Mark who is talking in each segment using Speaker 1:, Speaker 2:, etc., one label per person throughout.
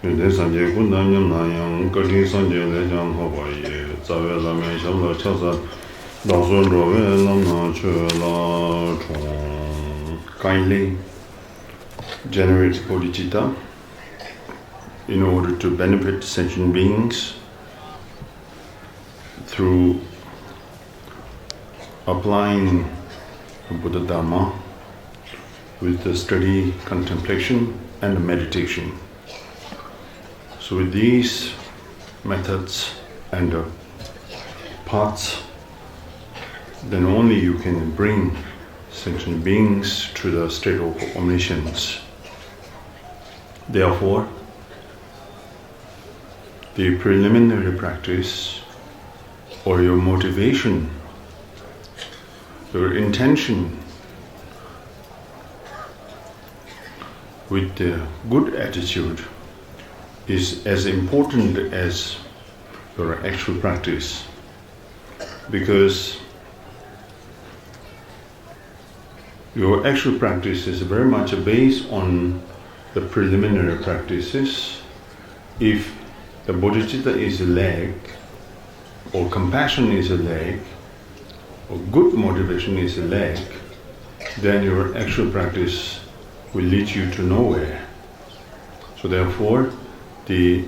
Speaker 1: Yunde sanje kundam nyam nayang kati sanje le jang hawaye tsawe lame shabla chasa dasun rowe nam na che la chong. Kindly generate bodhicitta in order to benefit sentient beings through applying Buddha Dharma with the steady contemplation and meditation. So with these methods and paths, then only you can bring sentient beings to the state of omniscience. Therefore, the preliminary practice or your motivation, your intention with the good attitude is as important as your actual practice, because your actual practice is very much based on the preliminary practices. If the bodhicitta is a leg, or compassion is a leg, or good motivation is a leg, then your actual practice will lead you to nowhere. So therefore, the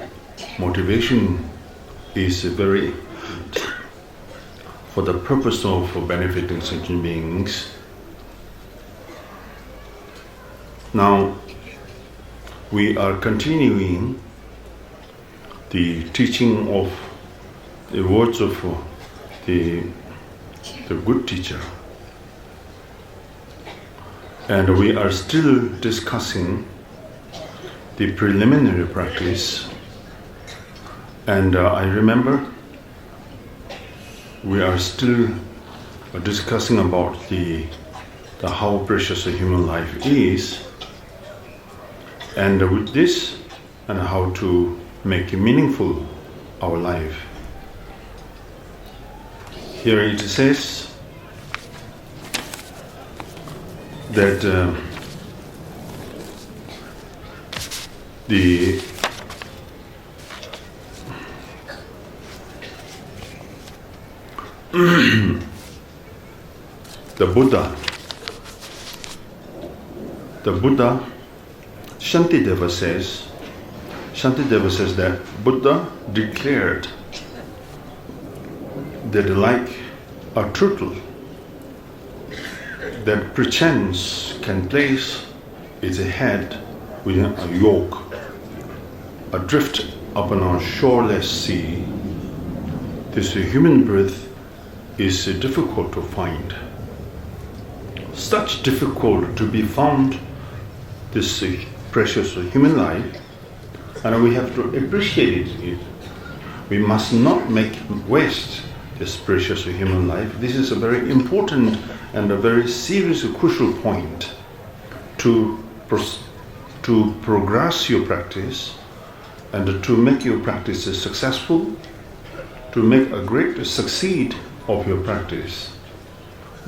Speaker 1: motivation is very important for the purpose of benefiting sentient beings. Now, we are continuing the teaching of the words of the good teacher. And we are still discussing the preliminary practice. And I remember we are still discussing about the how precious a human life is, and with this, and how to make meaningful our life. Here it says that the Buddha, Shantideva says that Buddha declared that like a turtle that perchance can place its head within a yoke, adrift upon a shoreless sea, this human birth is difficult to find. Such difficult to be found, this precious human life, and we have to appreciate it. We must not make waste this precious human life. This is a very important and a very serious, crucial point to progress your practice and to make your practice successful, to make a great succeed of your practice.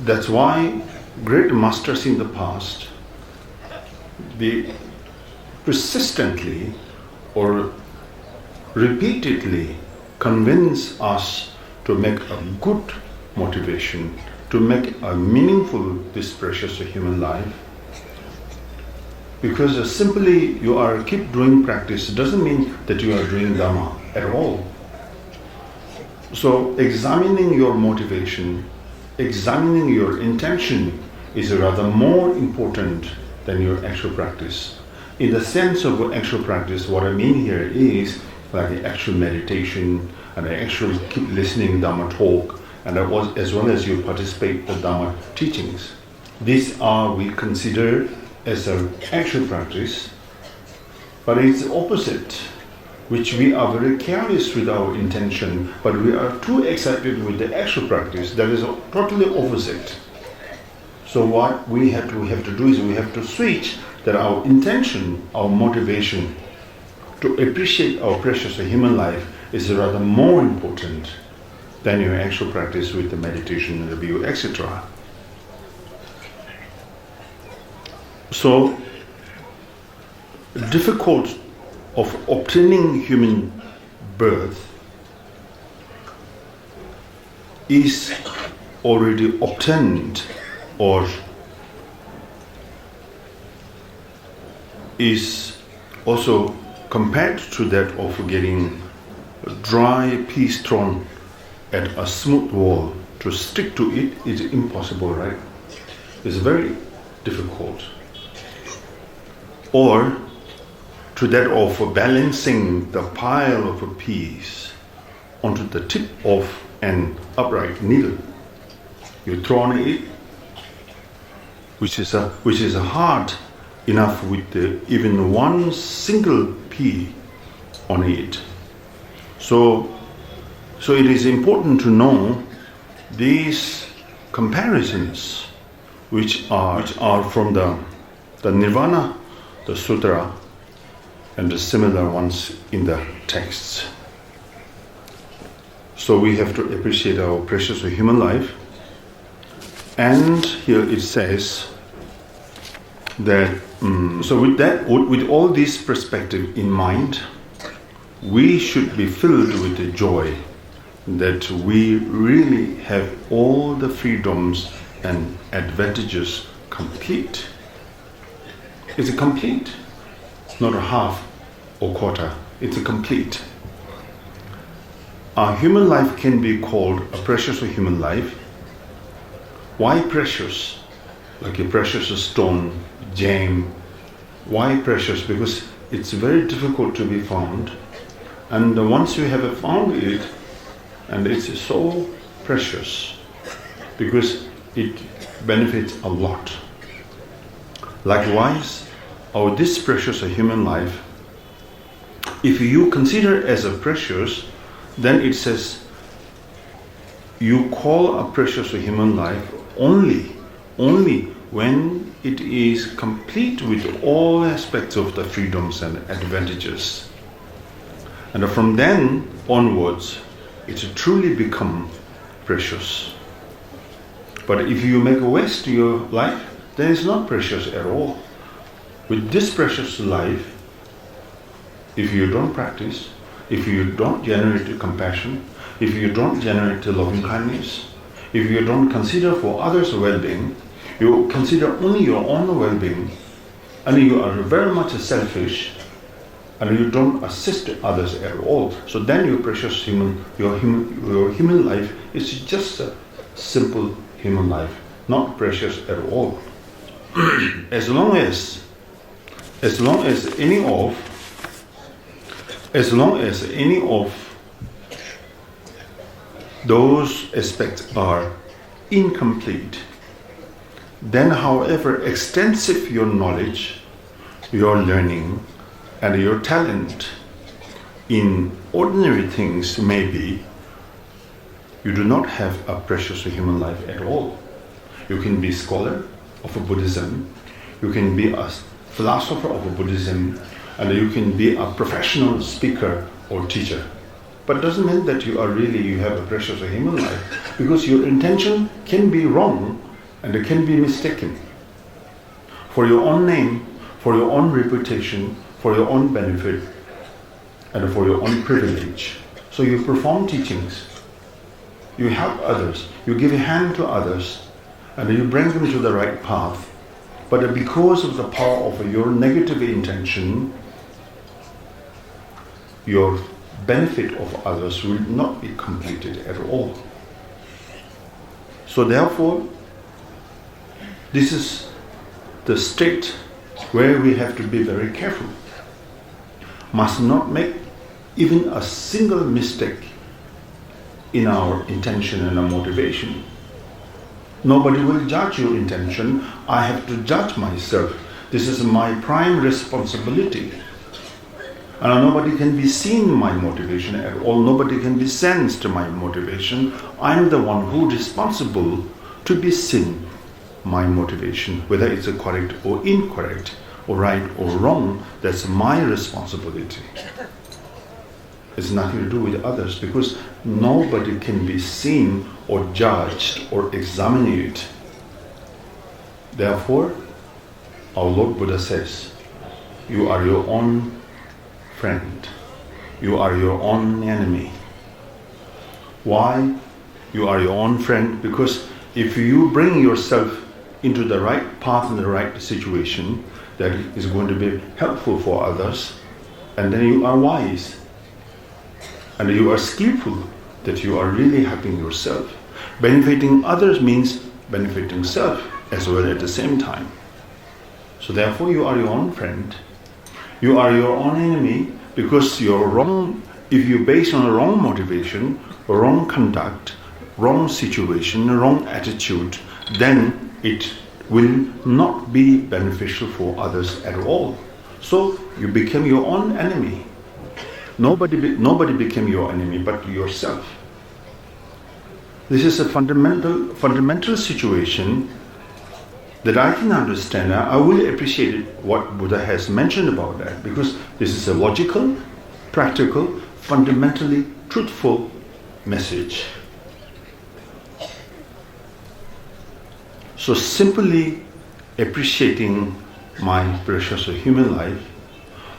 Speaker 1: That's why great masters in the past, they persistently or repeatedly convince us to make a good motivation, to make a meaningful this precious human life. Because simply you are keep doing practice doesn't mean that you are doing Dhamma at all. So examining your motivation, examining your intention is rather more important than your actual practice. In the sense of actual practice, what I mean here is like the actual meditation and the actual keep listening Dhamma talk, and as well as you participate in the Dhamma teachings. These are we consider as an actual practice, but it's the opposite, which we are very careless with our intention, but we are too excited with the actual practice. That is totally opposite. So what we have to do is we have to switch that our intention, our motivation to appreciate our precious human life is rather more important than your actual practice with the meditation, review, etc. So difficult of obtaining human birth is already obtained or is also compared to that of getting a dry piece thrown at a smooth wall. To stick to it is impossible, right? It's very difficult. Or to that of balancing the pile of a piece onto the tip of an upright needle. You throw on it, which is hard enough with even one single pea on it. So it is important to know these comparisons, which are from the Nirvana, the Sutra, and the similar ones in the texts. So we have to appreciate our precious human life. And here it says that, with all this perspective in mind, we should be filled with the joy that we really have all the freedoms and advantages complete. It's a complete, not a half or quarter. It's a complete. Our human life can be called a precious human life. Why precious? Like a precious stone, gem. Why precious? Because it's very difficult to be found. And once you have found it, and it's so precious, because it benefits a lot. Likewise, this precious human life, if you consider as a precious, then it says you call a precious human life only when it is complete with all aspects of the freedoms and advantages. And from then onwards, it truly become precious. But if you make a waste to your life, then it's not precious at all. With this precious life, if you don't practice, if you don't generate compassion, if you don't generate loving kindness, if you don't consider for others' well-being, you consider only your own well-being, and you are very much selfish, and you don't assist others at all. So then your precious your human life is just a simple human life, not precious at all. As long as any of those aspects are incomplete, then however extensive your knowledge, your learning, and your talent in ordinary things may be, you do not have a precious human life at all. You can be a scholar of Buddhism, you can be a philosopher of Buddhism, and you can be a professional speaker or teacher. But it doesn't mean that you have a precious human life, because your intention can be wrong and it can be mistaken. For your own name, for your own reputation, for your own benefit, and for your own privilege. So you perform teachings, you help others, you give a hand to others, and you bring them to the right path. But because of the power of your negative intention, your benefit of others will not be completed at all. So therefore, this is the state where we have to be very careful. Must not make even a single mistake in our intention and our motivation. Nobody will judge your intention. I have to judge myself. This is my prime responsibility. And nobody can be seen my motivation at all. Nobody can be sensed my motivation. I'm the one who is responsible to be seen my motivation, whether it's correct or incorrect, or right or wrong. That's my responsibility. It's nothing to do with others, because nobody can be seen or judged or examined it. Therefore, our Lord Buddha says, you are your own friend. You are your own enemy. Why? You are your own friend because if you bring yourself into the right path and the right situation that is going to be helpful for others, and then you are wise and you are skillful, that you are really helping yourself. Benefiting others means benefiting self as well at the same time. So therefore you are your own friend. You are your own enemy because you're wrong. If you base on a wrong motivation, wrong conduct, wrong situation, wrong attitude, then it will not be beneficial for others at all. So you become your own enemy. Nobody became your enemy but yourself. This is a fundamental situation that I can understand. I will appreciate what Buddha has mentioned about that because this is a logical, practical, fundamentally truthful message. So simply appreciating my precious human life,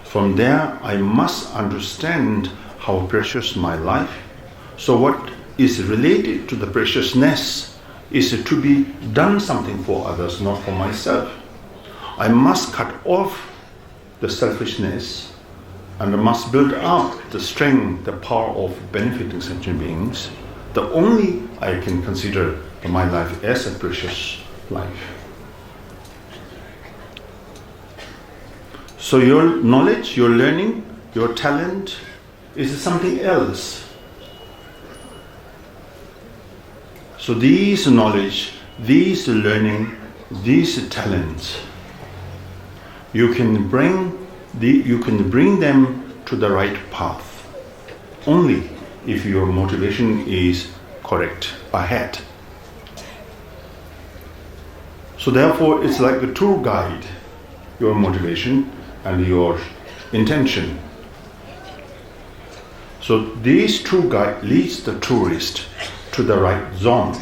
Speaker 1: from there I must understand how precious my life. So what is related to the preciousness is to be done something for others, not for myself. I must cut off the selfishness and I must build up the strength, the power of benefiting sentient beings. The only I can consider my life as a precious life. So your knowledge, your learning, your talent is something else. So these knowledge, these learning, these talents, you can bring them to the right path only if your motivation is correct ahead. So therefore it's like a tour guide, your motivation and your intention. So these tour guide leads the tourist to the right zone,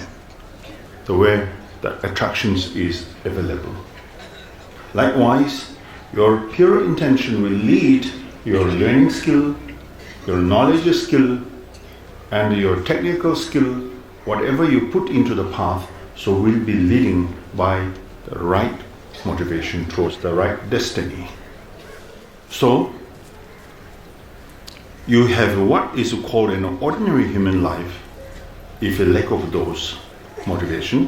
Speaker 1: the where the attractions is available. Likewise, your pure intention will lead your learning skill, your knowledge skill, and your technical skill, whatever you put into the path, so will be leading by the right motivation towards the right destiny. So, you have what is called an ordinary human life, if a lack of those motivation.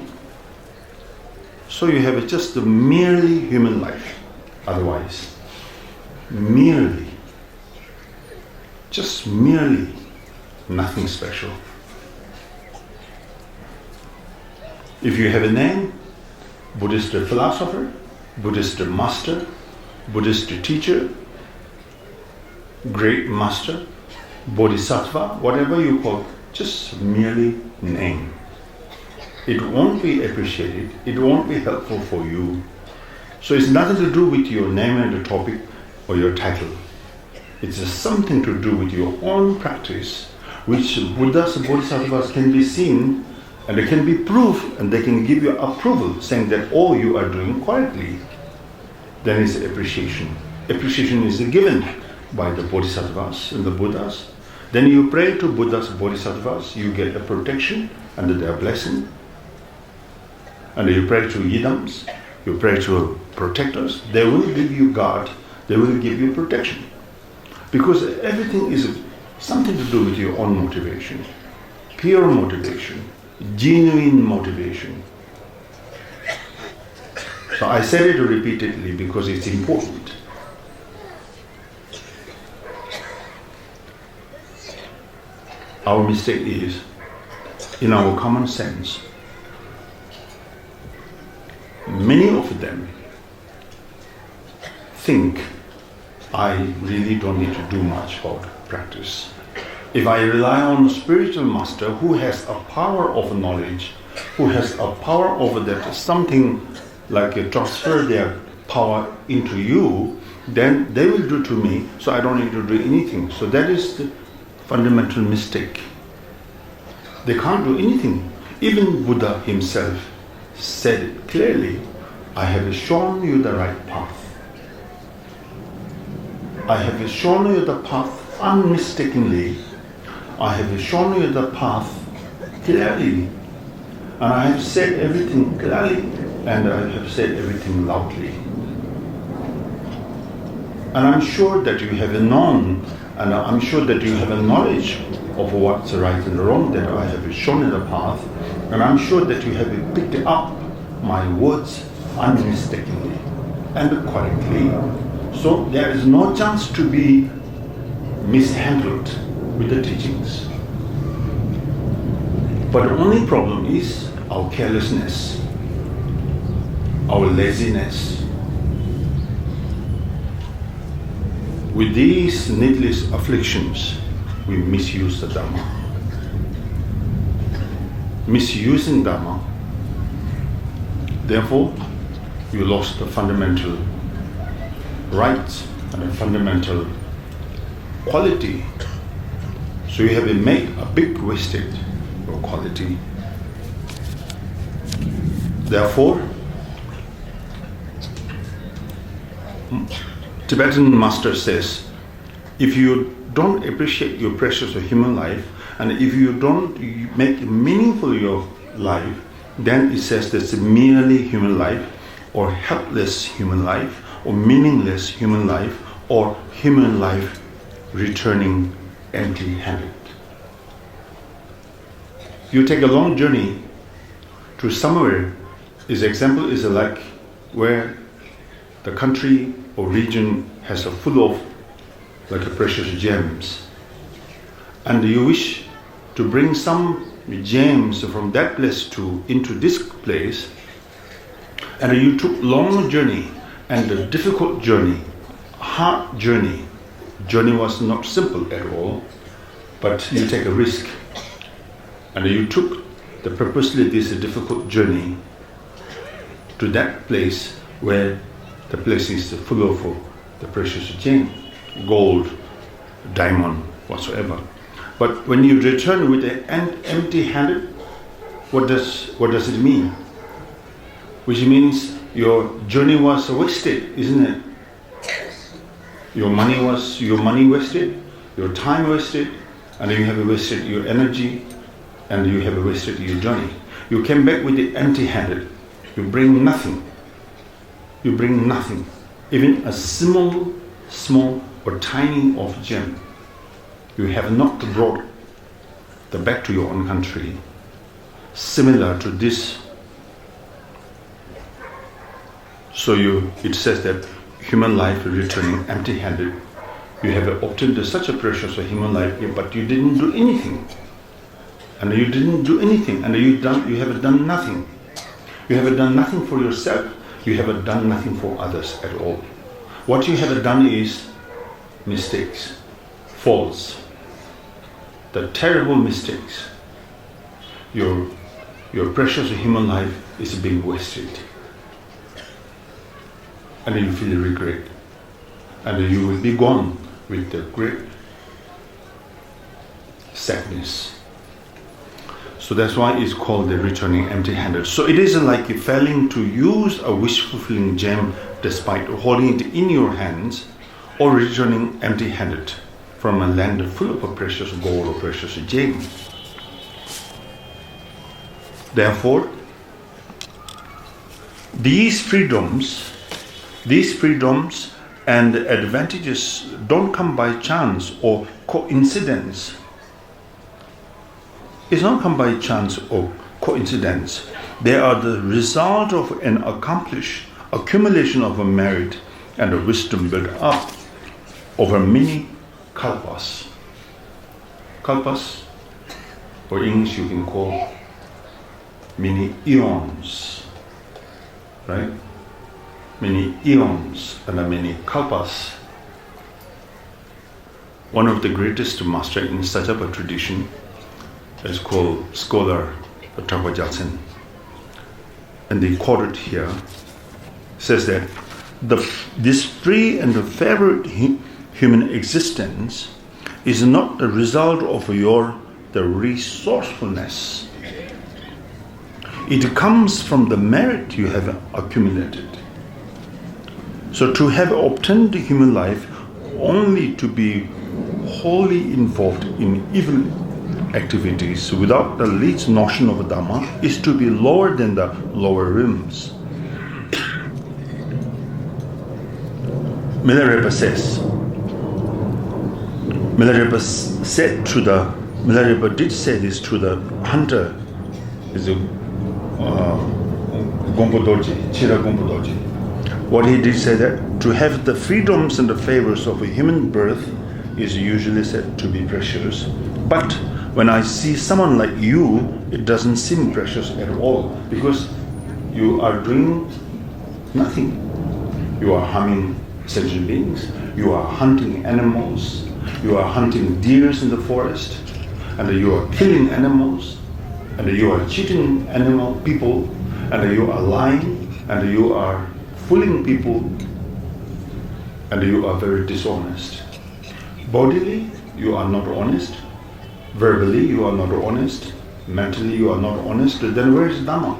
Speaker 1: So you have just a merely human life. Otherwise, just merely, nothing special. If you have a name, Buddhist philosopher, Buddhist master, Buddhist teacher, great master, bodhisattva, whatever you call, just merely name. It won't be appreciated, it won't be helpful for you. So it's nothing to do with your name and the topic or your title. It's something to do with your own practice, which Buddhas and Bodhisattvas can be seen and they can be proved and they can give you approval saying that all you are doing quietly. Then is appreciation. Appreciation is given by the Bodhisattvas and the Buddhas. Then you pray to Buddhas, Bodhisattvas, you get a protection under their blessing. And you pray to Yidams, you pray to protectors, they will give you guard, they will give you protection. Because everything is something to do with your own motivation. Pure motivation, genuine motivation. So I said it repeatedly because it's important. Our mistake is, in our common sense, many of them think I really don't need to do much for practice. If I rely on a spiritual master who has a power of knowledge, who has a power over that, something like transfer their power into you, then they will do to me, so I don't need to do anything. So that is the fundamental mistake. They can't do anything. Even Buddha himself said it clearly, I have shown you the right path. I have shown you the path unmistakably. I have shown you the path clearly. And I have said everything clearly, and I have said everything loudly. And I'm sure that you have known, and I'm sure that you have a knowledge of what's right and wrong, that I have shown you the path. And I'm sure that you have picked up my words unmistakably and correctly. So there is no chance to be mishandled with the teachings. But the only problem is our carelessness, our laziness. With these needless afflictions, we misuse the Dhamma. Misusing Dhamma, therefore, you lost the fundamental rights and the fundamental quality. So you have made a big wastage of quality. Therefore, Tibetan master says, if you don't appreciate your precious human life, and if you don't make meaningful your life, then it says that's merely human life, or helpless human life, or meaningless human life, or human life returning empty-handed. You take a long journey to somewhere. His example is like where the country or region has a full of like a precious gems, and you wish to bring some gems from that place into this place, and you took long journey and a difficult journey, hard journey. Journey was not simple at all, but you take a risk, and you took the purposely this difficult journey to that place where the place is full of the precious gem, gold, diamond, whatsoever. But when you return with an empty-handed, what does it mean? Which means your journey was wasted, isn't it? Your money wasted, your time wasted, and you have wasted your energy, and you have wasted your journey. You came back with the empty-handed. You bring nothing. You bring nothing. Even a small or tiny of gem. You have not brought back to your own country. Similar to this. So it says that human life returning empty-handed. You have obtained such a precious human life, but you didn't do anything. And you didn't do anything, and you have done nothing. You have done nothing for yourself. You have done nothing for others at all. What you have done is mistakes, faults, the terrible mistakes. Your precious human life is being wasted. And you feel regret. And you will be gone with the great sadness. So that's why it's called the returning empty-handed. So it is like failing to use a wish-fulfilling gem despite holding it in your hands, or returning empty-handed from a land full of precious gold or precious gem. Therefore, these freedoms and advantages don't come by chance or coincidence. It's not come by chance or coincidence. They are the result of an accumulation of a merit and a wisdom built up over many kalpas. Kalpas, or English you can call many eons, right? Many eons and many kalpas. One of the greatest masters in Sajjapa tradition is called scholar Trungpa Gyaltsen, and they quoted here, says that this free and favored human existence is not the result of the resourcefulness. It comes from the merit you have accumulated. So to have obtained human life only to be wholly involved in evil activities without the least notion of Dhamma is to be lower than the lower realms. Milarepa says, Milarepa did say this to the hunter, is Gompo Dorji, Chira Gompo Dorji. What he did say that to have the freedoms and the favors of a human birth is usually said to be precious. But when I see someone like you, it doesn't seem precious at all, because you are doing nothing. You are harming sentient beings, you are hunting animals, you are hunting deers in the forest, and you are killing animals, and you are cheating people, and you are lying, and you are fooling people, and you are very dishonest. Bodily, you are not honest. Verbally, you are not honest. Mentally, you are not honest. Then where is Dhamma?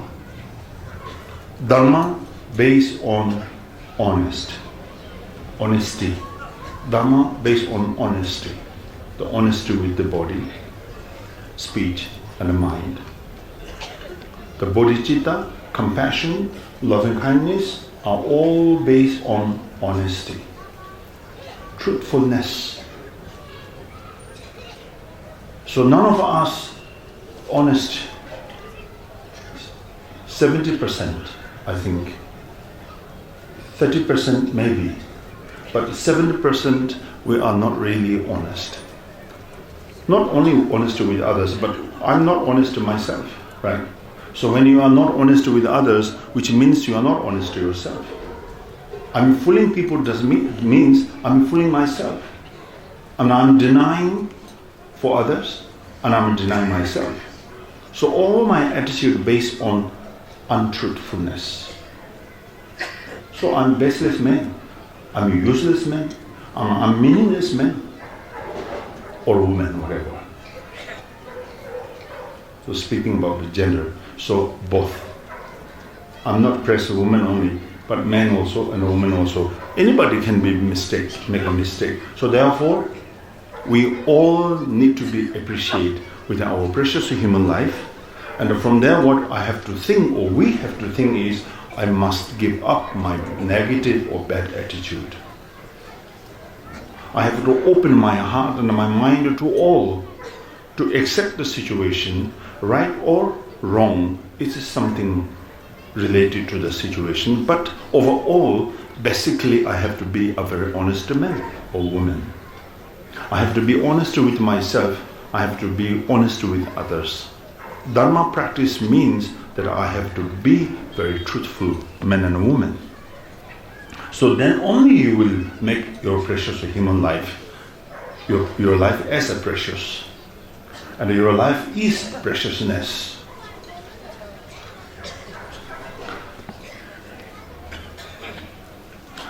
Speaker 1: Dhamma based on honesty. Dhamma based on honesty. The honesty with the body, speech, and the mind. The bodhicitta, compassion, loving kindness are all based on honesty, truthfulness. So none of us honest, 70% I think, 30% maybe, but 70% we are not really honest. Not only honest with others, but I'm not honest to myself, right? So when you are not honest with others, which means you are not honest to yourself. I'm fooling people means I'm fooling myself. And I'm denying for others, and I'm denying myself. So all my attitude based on untruthfulness. So I'm baseless man, I'm a useless man, I'm a meaningless man, or woman, whatever. So speaking about the gender, so both. I'm not pressed a woman only, but man also and a woman also. Anybody can make a mistake. So therefore, we all need to be appreciated with our precious human life. And from there, what I have to think, or we have to think is, I must give up my negative or bad attitude. I have to open my heart and my mind to all, to accept the situation, right or wrong. It is something related to the situation, but overall, basically, I have to be a very honest man or woman. I have to be honest with myself. I have to be honest with others. Dharma practice means that I have to be very truthful man and woman. So then only you will make your precious human life, your life as a precious. And your life is preciousness.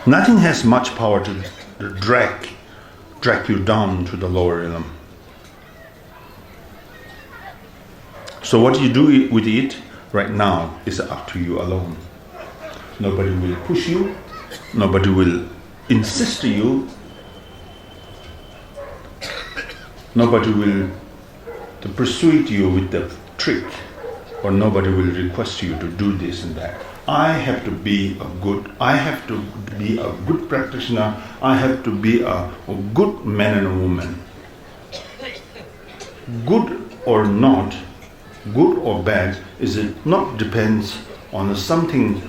Speaker 1: Nothing has much power to drag you down to the lower realm. So what you do with it right now is up to you alone. Nobody will push you. Nobody will insist to you. Nobody will persuade you with the trick, or nobody will request you to do this and that. I have to be a good practitioner. I have to be a good man and a woman. Good or not, good or bad, is it not depends on something,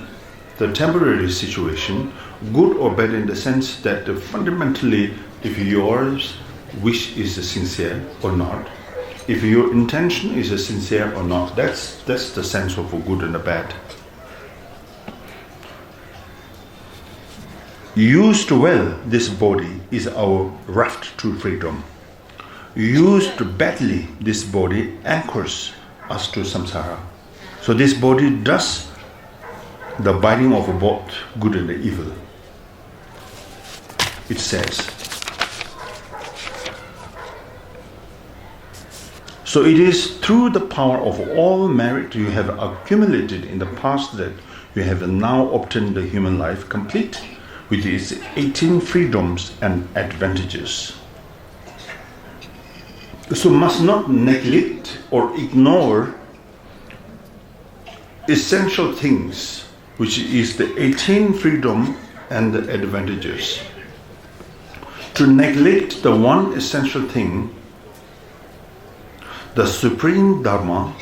Speaker 1: the temporary situation. Good or bad in the sense that fundamentally, if your wish is sincere or not, if your intention is sincere or not, that's the sense of a good and a bad. Used well, this body is our raft to freedom. Used badly, this body anchors us to samsara. So this body does the binding of both good and evil. It says. So it is through the power of all merit you have accumulated in the past that you have now obtained the human life complete, with its 18 freedoms and advantages. So must not neglect or ignore essential things, which is the 18 freedom and the advantages. To neglect the one essential thing, the supreme Dharma,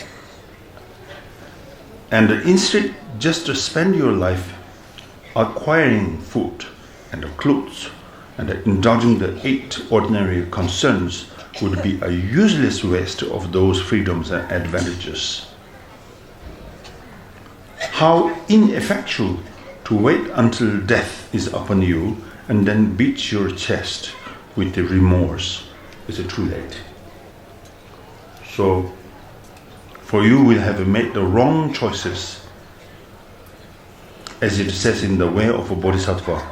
Speaker 1: and instead just to spend your life acquiring food and clothes and indulging the 8 ordinary concerns would be a useless waste of those freedoms and advantages. How ineffectual to wait until death is upon you and then beat your chest with the remorse. It's too late. So, for you will have made the wrong choices, as it says in the way of a Bodhisattva,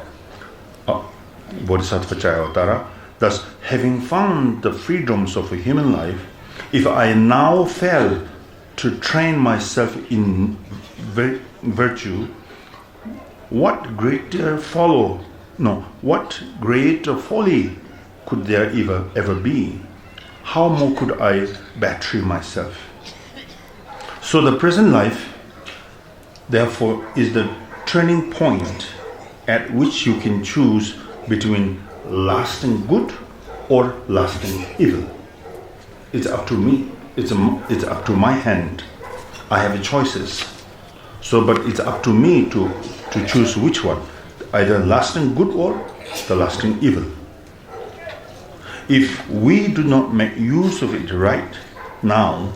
Speaker 1: Bodhisattva Chayatara. Thus, having found the freedoms of a human life, if I now fail to train myself in virtue, what greater folly could there ever be? How more could I battery myself? So the present life, therefore, is the turning point at which you can choose between lasting good or lasting evil. It's up to me. It's up to my hand. I have choices. So, but it's up to me to choose which one, either lasting good or the lasting evil. If we do not make use of it right now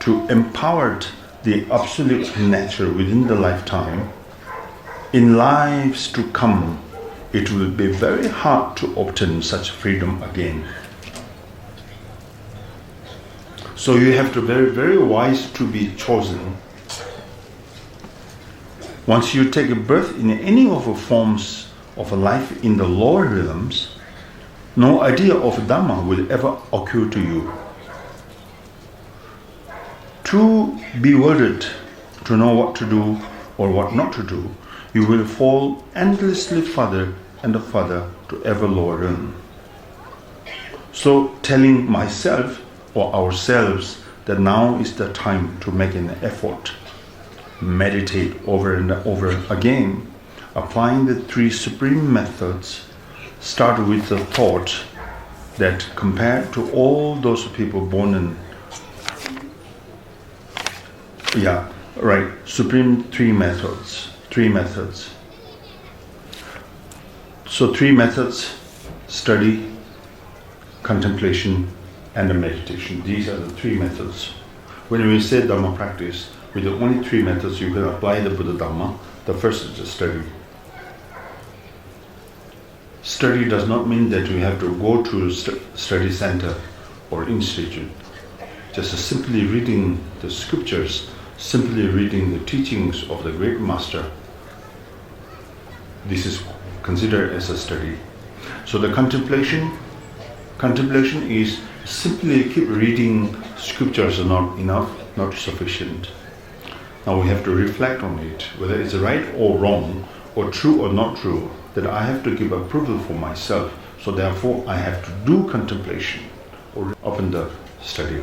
Speaker 1: to empower the absolute nature within the lifetime, in lives to come, it will be very hard to obtain such freedom again. So you have to be very, very wise to be chosen. Once you take a birth in any of the forms of a life in the lower realms, no idea of Dhamma will ever occur to you. Too bewildered to know what to do or what not to do, you will fall endlessly further and further to ever lower realm. So telling myself or ourselves that now is the time to make an effort, meditate over and over again, applying the 3 supreme methods, start with the thought that compared to all those people born in supreme 3 methods. So 3 methods: study, contemplation, and meditation. These are the 3 methods. When we say Dhamma practice, with the only 3 methods you can apply the Buddha Dhamma. The first is the study. Study does not mean that we have to go to a study center or institute. Just simply reading the scriptures, simply reading the teachings of the great master, this is considered as a study. So the contemplation is simply keep reading scriptures are not enough, not sufficient. Now we have to reflect on it, whether it's right or wrong, or true or not true, that I have to give approval for myself. So therefore I have to do contemplation or open the study.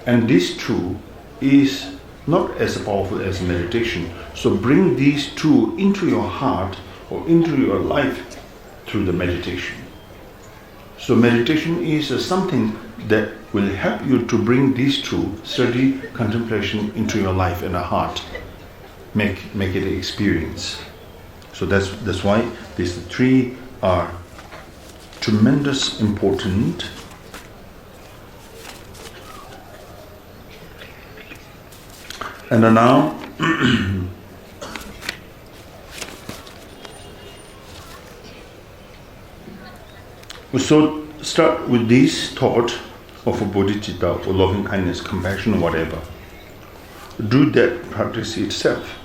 Speaker 1: And this too is not as powerful as meditation. So bring these 2 into your heart or into your life through the meditation. So meditation is something that will help you to bring these 2, study, contemplation, into your life and a heart. Make it an experience. So that's why these 3 are tremendous important. And now so start with this thought of a bodhicitta or loving kindness, compassion, whatever. Do that practice itself.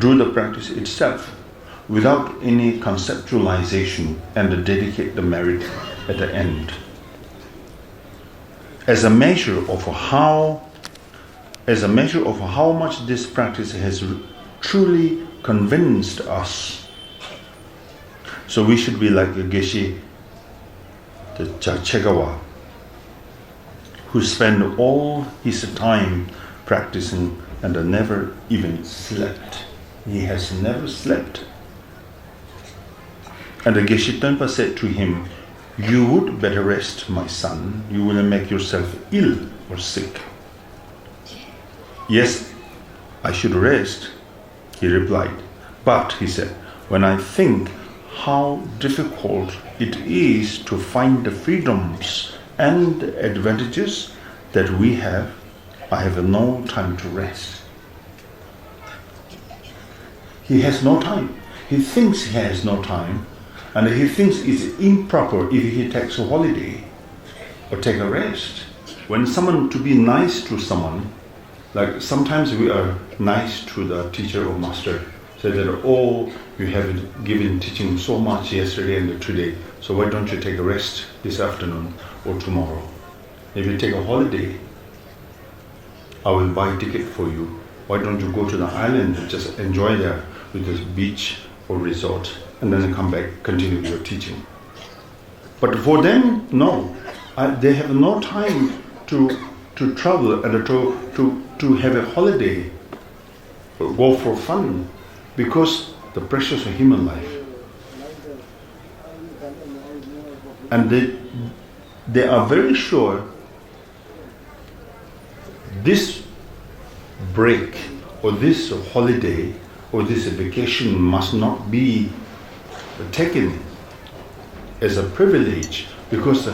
Speaker 1: Do the practice itself without any conceptualization and dedicate the merit at the end. As a measure of how much this practice has truly convinced us So we should be like Geshe the Chegawa, who spent all his time practicing and never even slept. He has never slept. And the Geshe Tenpa said to him, "You would better rest, my son. You will make yourself ill or sick." "Yes, I should rest," he replied. "But," he said, "when I think how difficult it is to find the freedoms and advantages that we have, I have no time to rest." He has no time. He thinks he has no time, and he thinks it's improper if he takes a holiday or take a rest. When someone to be nice to someone, like sometimes we are nice to the teacher or master, say that, "Oh, you have given teaching so much yesterday and today, so why don't you take a rest this afternoon or tomorrow? If you take a holiday, I will buy a ticket for you. Why don't you go to the island and just enjoy there with this beach or resort, and then come back, continue your teaching?" But for them, no. They have no time to travel and to have a holiday, or go for fun, because the pressures of human life. And they are very sure this break or this holiday or this vacation must not be taken as a privilege, because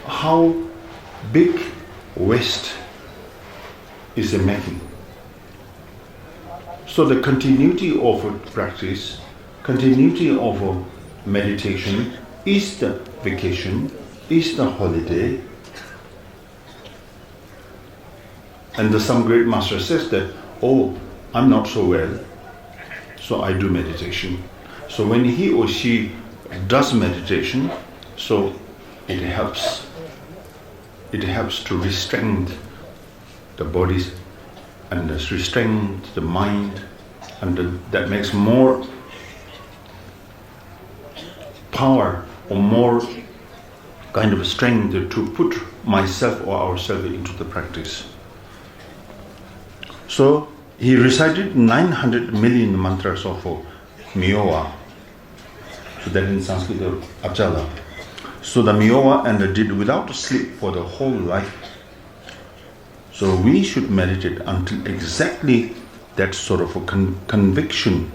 Speaker 1: how big waste is the making. So the continuity of a practice, continuity of a meditation is the vacation, is the holiday. And some great master says that, "Oh, I'm not so well, so I do meditation." So when he or she does meditation, so it helps to restrain the bodies and restrain the mind, and that makes more power or more kind of strength to put myself or ourselves into the practice. So he recited 900 million mantras of Myowa. So that in Sanskrit of Ajala. So the Myowa and did without sleep for the whole life. So we should meditate until exactly that sort of a conviction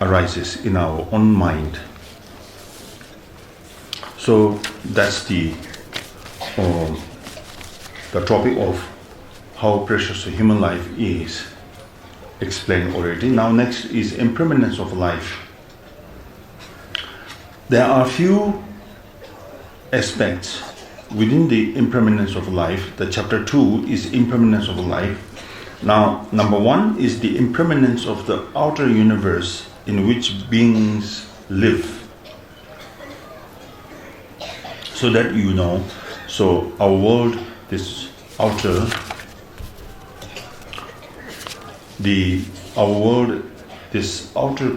Speaker 1: arises in our own mind. So that's the topic of how precious human life is explained already. Now next is impermanence of life. There are few aspects within the impermanence of life. The chapter 2 is impermanence of life. Now number 1 is the impermanence of the outer universe in which beings live. So that you know, so our world, this outer, our world, this outer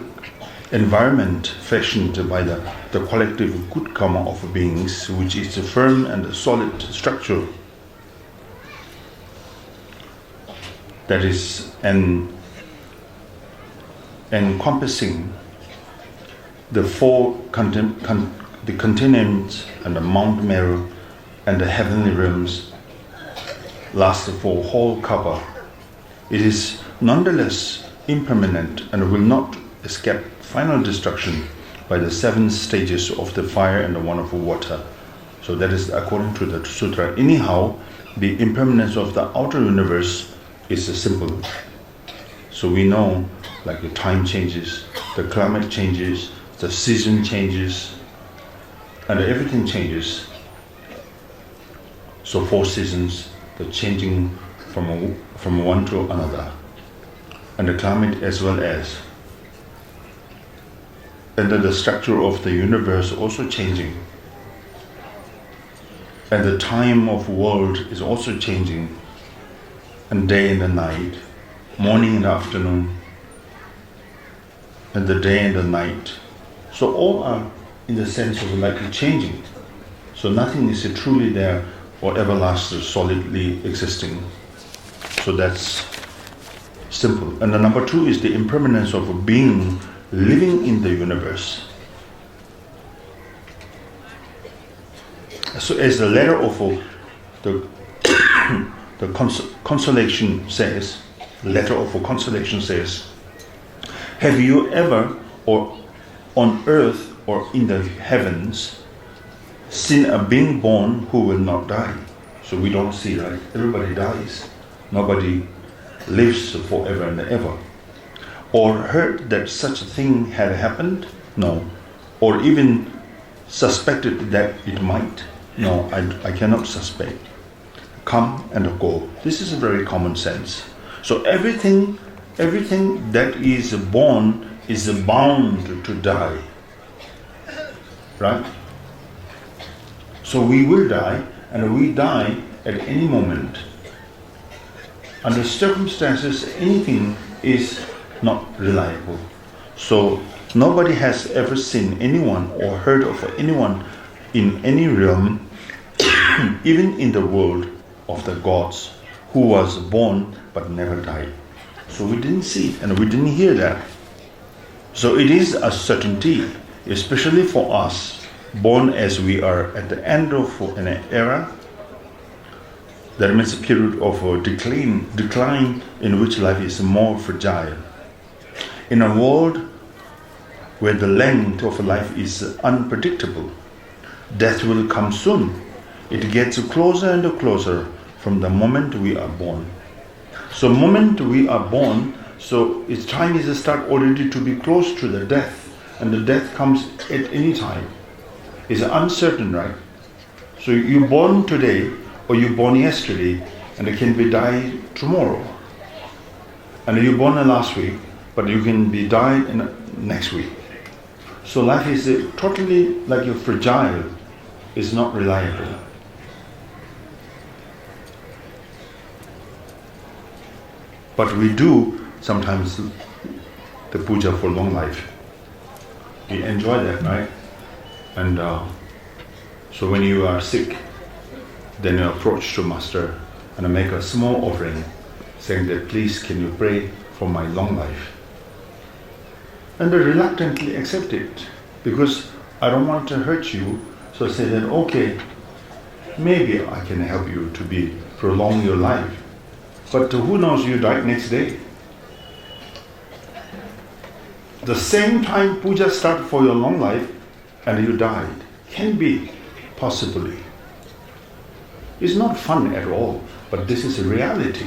Speaker 1: environment fashioned by the collective good karma of beings, which is a firm and a solid structure that is encompassing the four the continents and the Mount Meru and the heavenly realms, lasts for whole Kappa. It is nonetheless impermanent and will not escape final destruction by the 7 stages of the fire and the 1 of water. So that is according to the sutra. Anyhow, the impermanence of the outer universe is simple. So we know, like the time changes, the climate changes, the season changes, and everything changes. So 4 seasons, the changing from one to another, and the climate as well as. And then the structure of the universe also changing. And the time of world is also changing. And day and the night, morning and afternoon, and the day and the night, So all are in the sense of likely changing. So nothing is truly there or everlasting, solidly existing. So that's simple. And the number two is the impermanence of a being living in the universe. So as the letter of the consolation says, letter of consolation says, have you ever, or on earth or in the heavens, seen a being born who will not die? So we don't see, right? Everybody dies. Nobody lives forever and ever. Or heard that such a thing had happened? No. Or even suspected that it might? No, I cannot suspect. Come and go. This is a very common sense. So everything that is born is bound to die. Right? So we will die, and we die at any moment. Under circumstances, anything is not reliable. So nobody has ever seen anyone or heard of anyone in any realm, even in the world of the gods, who was born but never died. So we didn't see and we didn't hear that. So it is a certainty, especially for us, born as we are at the end of an era. That means a period of decline in which life is more fragile. In a world where the length of life is unpredictable, death will come soon. It gets closer and closer from the moment we are born. So moment we are born, so its time is to start already to be close to the death, and the death comes at any time. It's uncertain, right? So you're born today or you're born yesterday, and it can be died tomorrow. And you're born last week, but you can be died in next week. So life is totally like you're fragile. It's not reliable. But we do sometimes the puja for long life. We enjoy that, right? And so when you are sick, then you approach to Master and make a small offering, saying that please can you pray for my long life? And they reluctantly accept it, because I don't want to hurt you. So I say that, okay, maybe I can help you to prolong your life. But who knows, you died next day. The same time puja started for your long life and you died. Can be, possibly. It's not fun at all, but this is a reality.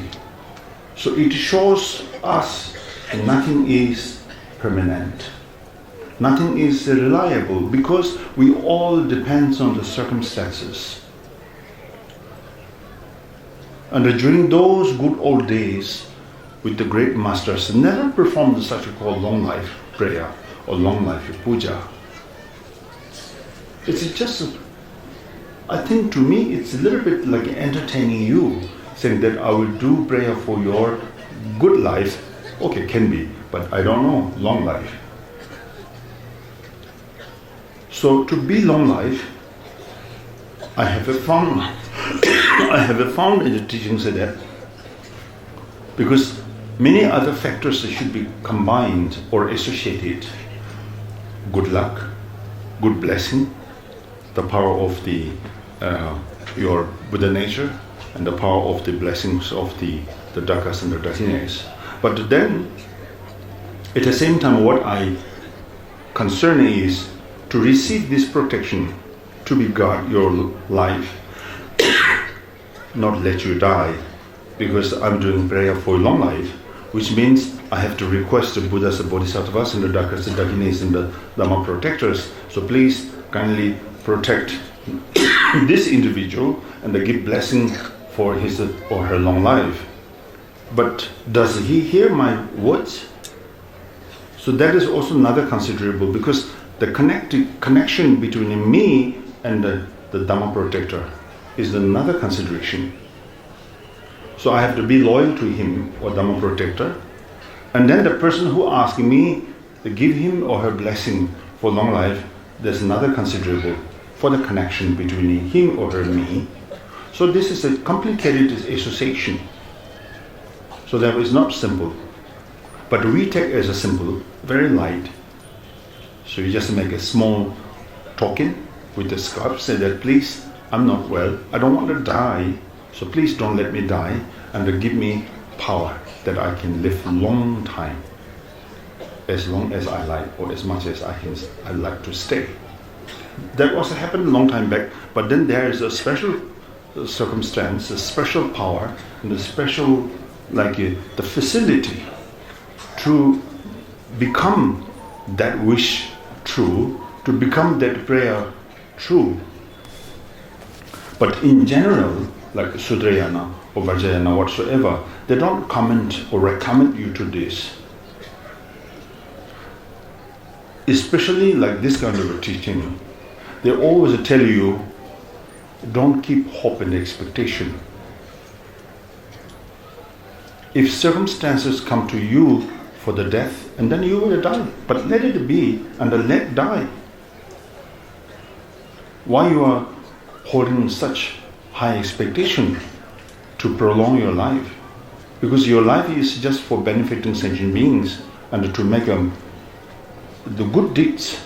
Speaker 1: So it shows us nothing is permanent. Nothing is reliable, because we all depend on the circumstances. And during those good old days with the great masters, never performed such a called long life prayer or long life puja. It's just, I think to me it's a little bit like entertaining you, saying that I will do prayer for your good life. Okay, can be, but I don't know, long life. So to be long life, I have found in the teachings that because many other factors should be combined or associated. Good luck, good blessing, the power of the your Buddha nature, and the power of the blessings of the dakas and the dakhinas. But then, at the same time, what I concern is to receive this protection, to be guard your life, not let you die, because I'm doing prayer for long life, which means I have to request the Buddhas, the Bodhisattvas, and the Dakas, the Dakhinis, and the Dhamma protectors. So please kindly protect this individual and give blessing for his or her long life. But does he hear my words? So that is also another considerable, because the connection between me and the Dhamma protector is another consideration. So I have to be loyal to him or Dhamma protector, and then the person who asks me to give him or her blessing for long life, there's another considerable for the connection between him or her and me. So this is a complicated association. So that is not simple. But we take as a simple, very light. So you just make a small token with the scarf, say that please, I'm not well, I don't want to die, so please don't let me die, and give me power that I can live a long time, as long as I like, or as much as I like to stay. That also happened a long time back, but then there is a special circumstance, a special power, and a special, the facility to become that wish true, to become that prayer true. But in general, like Sudrayana or Vajrayana, whatsoever, they don't comment or recommend you to this. Especially like this kind of a teaching, they always tell you, don't keep hope and expectation. If circumstances come to you for the death, and then you will die, but let it be and let die. Why you are holding such high expectation to prolong your life? Because your life is just for benefiting sentient beings and to make the good deeds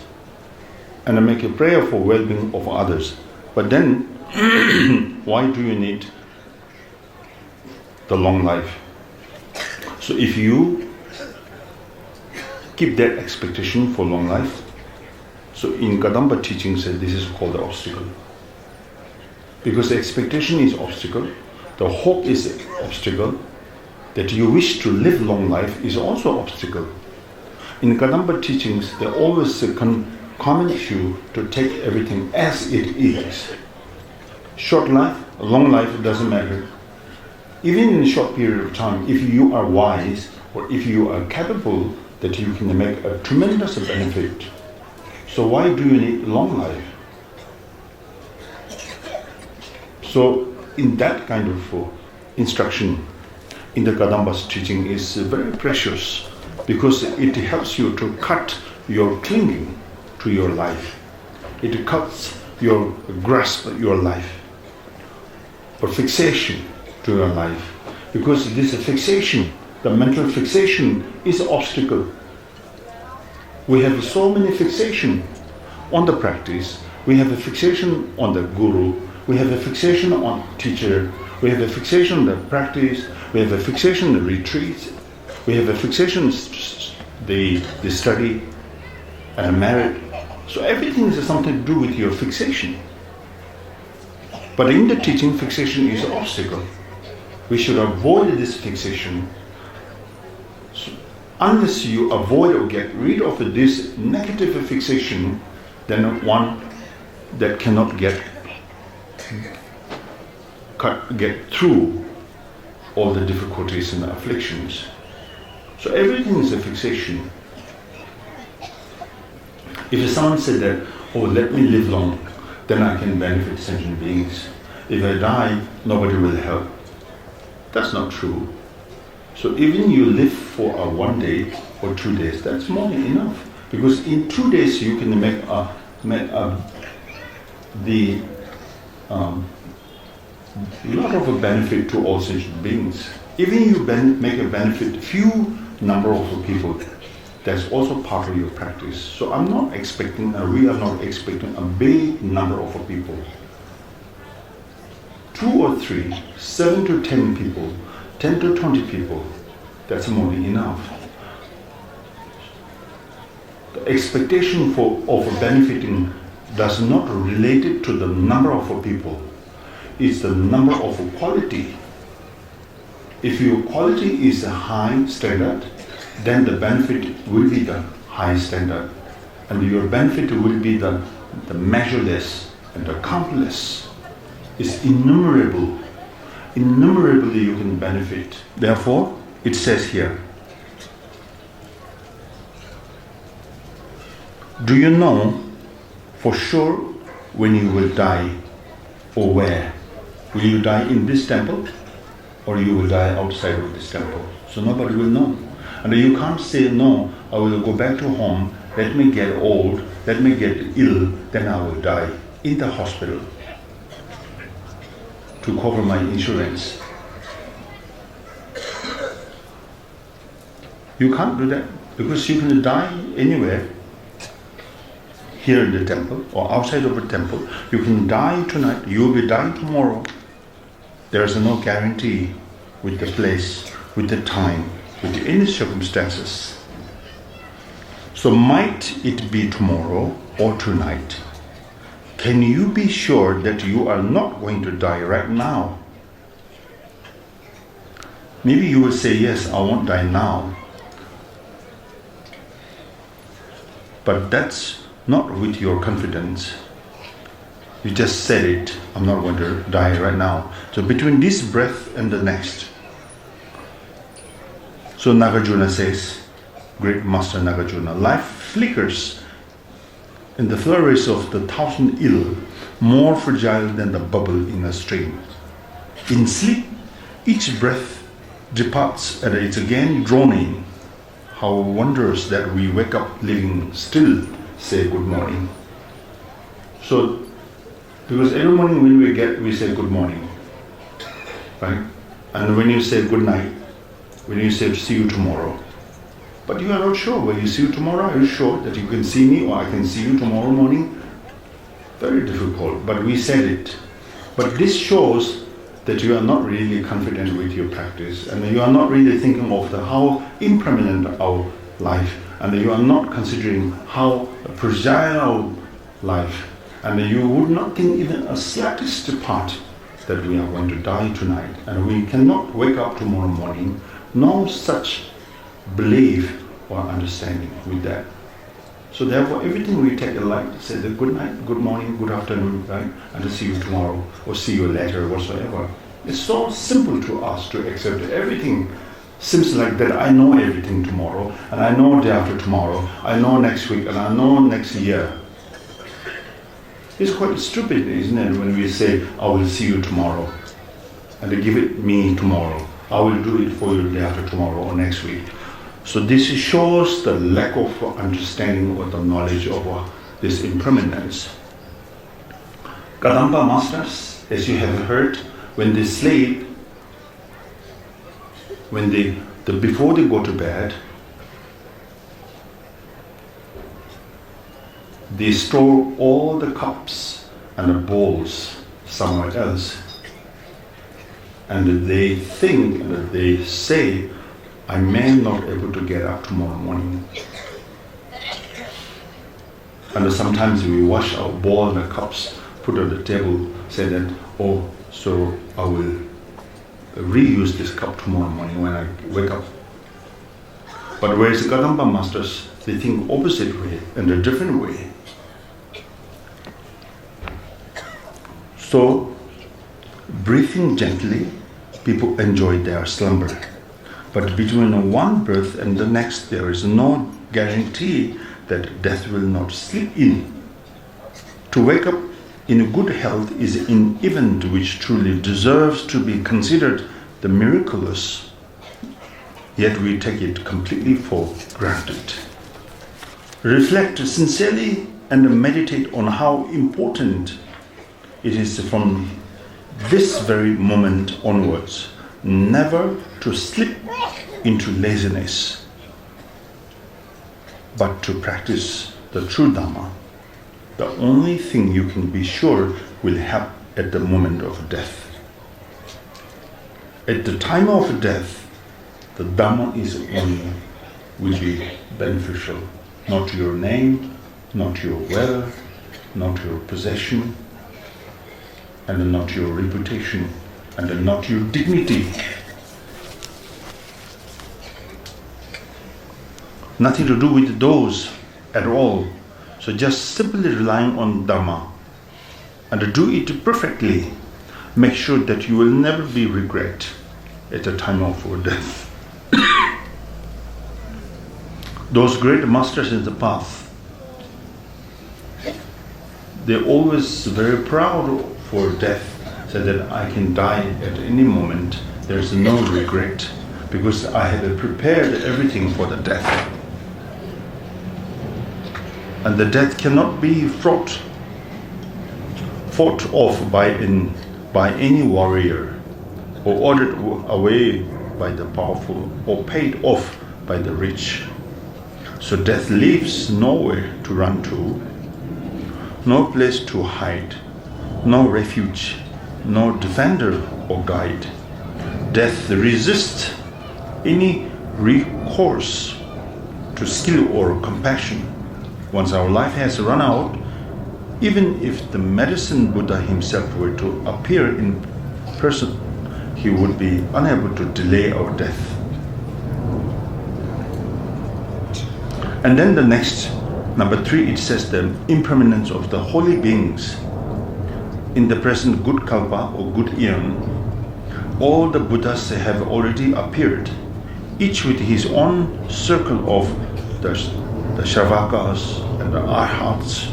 Speaker 1: and to make a prayer for well-being of others. But then, why do you need the long life? So if you keep that expectation for long life, so in Kadamba teaching said this is called the obstacle. Because the expectation is obstacle, the hope is obstacle, that you wish to live long life is also obstacle. In Kadamba teachings, they always comment you to take everything as it is. Short life, long life, it doesn't matter. Even in a short period of time, if you are wise or if you are capable, that you can make a tremendous benefit. So why do you need long life? So in that kind of instruction in the Kadamba's teaching is very precious, because it helps you to cut your clinging to your life. It cuts your grasp of your life, or fixation to your life. Because this fixation, the mental fixation, is an obstacle. We have so many fixation on the practice. We have a fixation on the guru. We have a fixation on teacher. We have a fixation on the practice. We have a fixation on the retreats. We have a fixation on the study and merit. So everything has something to do with your fixation. But in the teaching, fixation is an obstacle. We should avoid this fixation. So unless you avoid or get rid of this negative fixation, then one that cannot get through all the difficulties and afflictions. So everything is a fixation. If someone said that, oh, let me live long, then I can benefit sentient beings. If I die, nobody will help. That's not true. So even you live for 1 day or 2 days, that's more than enough. Because in 2 days you can make a lot of a benefit to all sentient beings. Even you make a benefit few number of people, that's also part of your practice. So I'm not expecting, we are not expecting a big number of people. 2 or 3, 7 to 10 people, 10 to 20 people, that's more than enough. The expectation of benefiting does not relate it to the number of people. It's the number of quality. If your quality is a high standard, then the benefit will be the high standard. And your benefit will be the measureless and the countless. It's innumerable. Innumerably you can benefit. Therefore, it says here, do you know for sure when you will die, or where? Will you die in this temple, or you will die outside of this temple? So nobody will know. And you can't say, no, I will go back to home, let me get old, let me get ill, then I will die in the hospital to cover my insurance. You can't do that because you can die anywhere, here in the temple or outside of the temple. You can die tonight, you will be dying tomorrow. There is no guarantee with the place, with the time, with any circumstances. So might it be tomorrow or tonight? Can you be sure that you are not going to die right now? Maybe you will say, yes, I won't die now. But that's not with your confidence. You just said it, I'm not going to die right now. So between this breath and the next. So Nagarjuna says, great master Nagarjuna, life flickers in the flurries of the thousand ill, more fragile than the bubble in a stream. In sleep, each breath departs and it's again drawn in. How wondrous that we wake up living still, say good morning. So, because every morning when we say good morning, right? And when you say good night, when you say see you tomorrow, but you are not sure when you see you tomorrow, are you sure that you can see me or I can see you tomorrow morning? Very difficult, but we said it. But this shows that you are not really confident with your practice and you are not really thinking of how impermanent our life and you are not considering how fragile life and you would not think even a slightest part that we are going to die tonight and we cannot wake up tomorrow morning. No such belief or understanding with that. So therefore everything we take alike, say the good night, good morning, good afternoon, right? And to see you tomorrow or see you later whatsoever. It's so simple to us to accept everything. Seems like that I know everything tomorrow and I know day after tomorrow, I know next week and I know next year. It's quite stupid, isn't it, when we say, I will see you tomorrow and they give it me tomorrow. I will do it for you day after tomorrow or next week. So this shows the lack of understanding or the knowledge of this impermanence. Kadampa masters, as you have heard, when they sleep, when before they go to bed, they store all the cups and the bowls somewhere else. And they think, and they say, I may not be able to get up tomorrow morning. And sometimes we wash our bowl and the cups, put on the table, say that, oh, so I will reuse this cup tomorrow morning when I wake up. But whereas the Kadampa masters, they think opposite way, in a different way. So, breathing gently, people enjoy their slumber. But between one breath and the next, there is no guarantee that death will not slip in. To wake up in good health is an event which truly deserves to be considered the miraculous, yet we take it completely for granted. Reflect sincerely and meditate on how important it is from this very moment onwards, never to slip into laziness, but to practice the true Dhamma. The only thing you can be sure will happen at the moment of death. At the time of death, the Dhamma is only will be beneficial. Not your name, not your wealth, not your possession, and not your reputation, and not your dignity. Nothing to do with those at all. So just simply relying on Dhamma and do it perfectly. Make sure that you will never be regret at the time of your death. Those great masters in the path, they're always very proud for death, so that I can die at any moment. There's no regret. because I have prepared everything for the death. And the death cannot be fought off by any warrior, or ordered away by the powerful, or paid off by the rich. So death leaves nowhere to run to, no place to hide, no refuge, no defender or guide. Death resists any recourse to skill or compassion. Once our life has run out, even if the medicine Buddha himself were to appear in person, he would be unable to delay our death. And then the next, number 3, it says the impermanence of the holy beings. In the present good kalpa or good eon, all the Buddhas have already appeared, each with his own circle of the Shravakas and the Arhats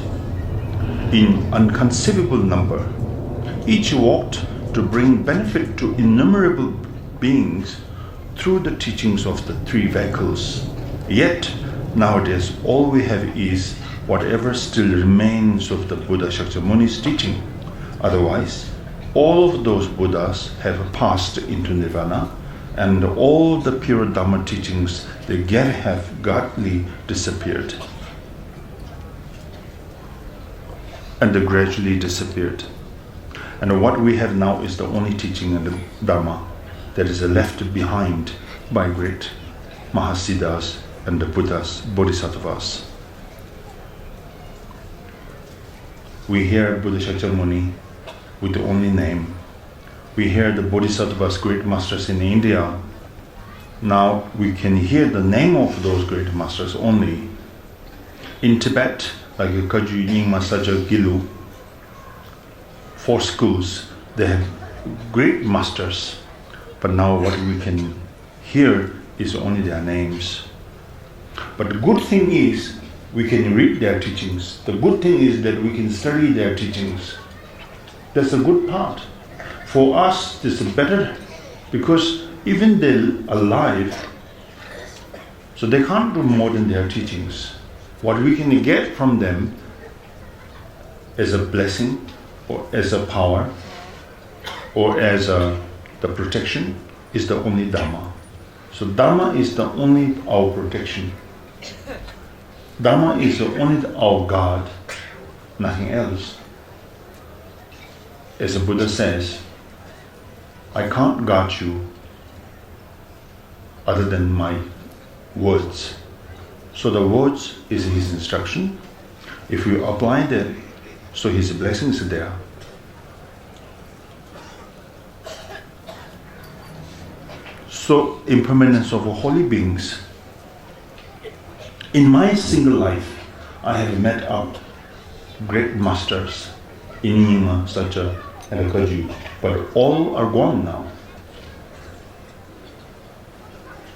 Speaker 1: in unconceivable number. Each walked to bring benefit to innumerable beings through the teachings of the 3 vehicles. Yet, nowadays, all we have is whatever still remains of the Buddha Shakyamuni's teaching. Otherwise, all of those Buddhas have passed into Nirvana, and all the pure Dhamma teachings they have godly disappeared. And they gradually disappeared. And what we have now is the only teaching and the Dhamma that is left behind by great Mahasiddhas and the Buddhas, Bodhisattvas. We hear Buddha Shakyamuni with the only name. We hear the Bodhisattvas, great masters in India. Now we can hear the name of those great masters only. In Tibet, like Kagyu Nyingma Saja Gilu, 4 schools, they have great masters. But now what we can hear is only their names. But the good thing is, we can read their teachings. The good thing is that we can study their teachings. That's a good part. For us, this is better, because even they're alive, so they can't do more than their teachings. What we can get from them as a blessing, or as a power, or as the protection, is the only Dhamma. So Dhamma is the only our protection. Dhamma is the only our God, nothing else. As the Buddha says, I can't guard you other than my words. So the words is his instruction. If you apply that, so his blessings are there. So impermanence of holy beings. In my single life, I have met up great masters in Nyingma, Sacha, and Kagyu, but all are gone now.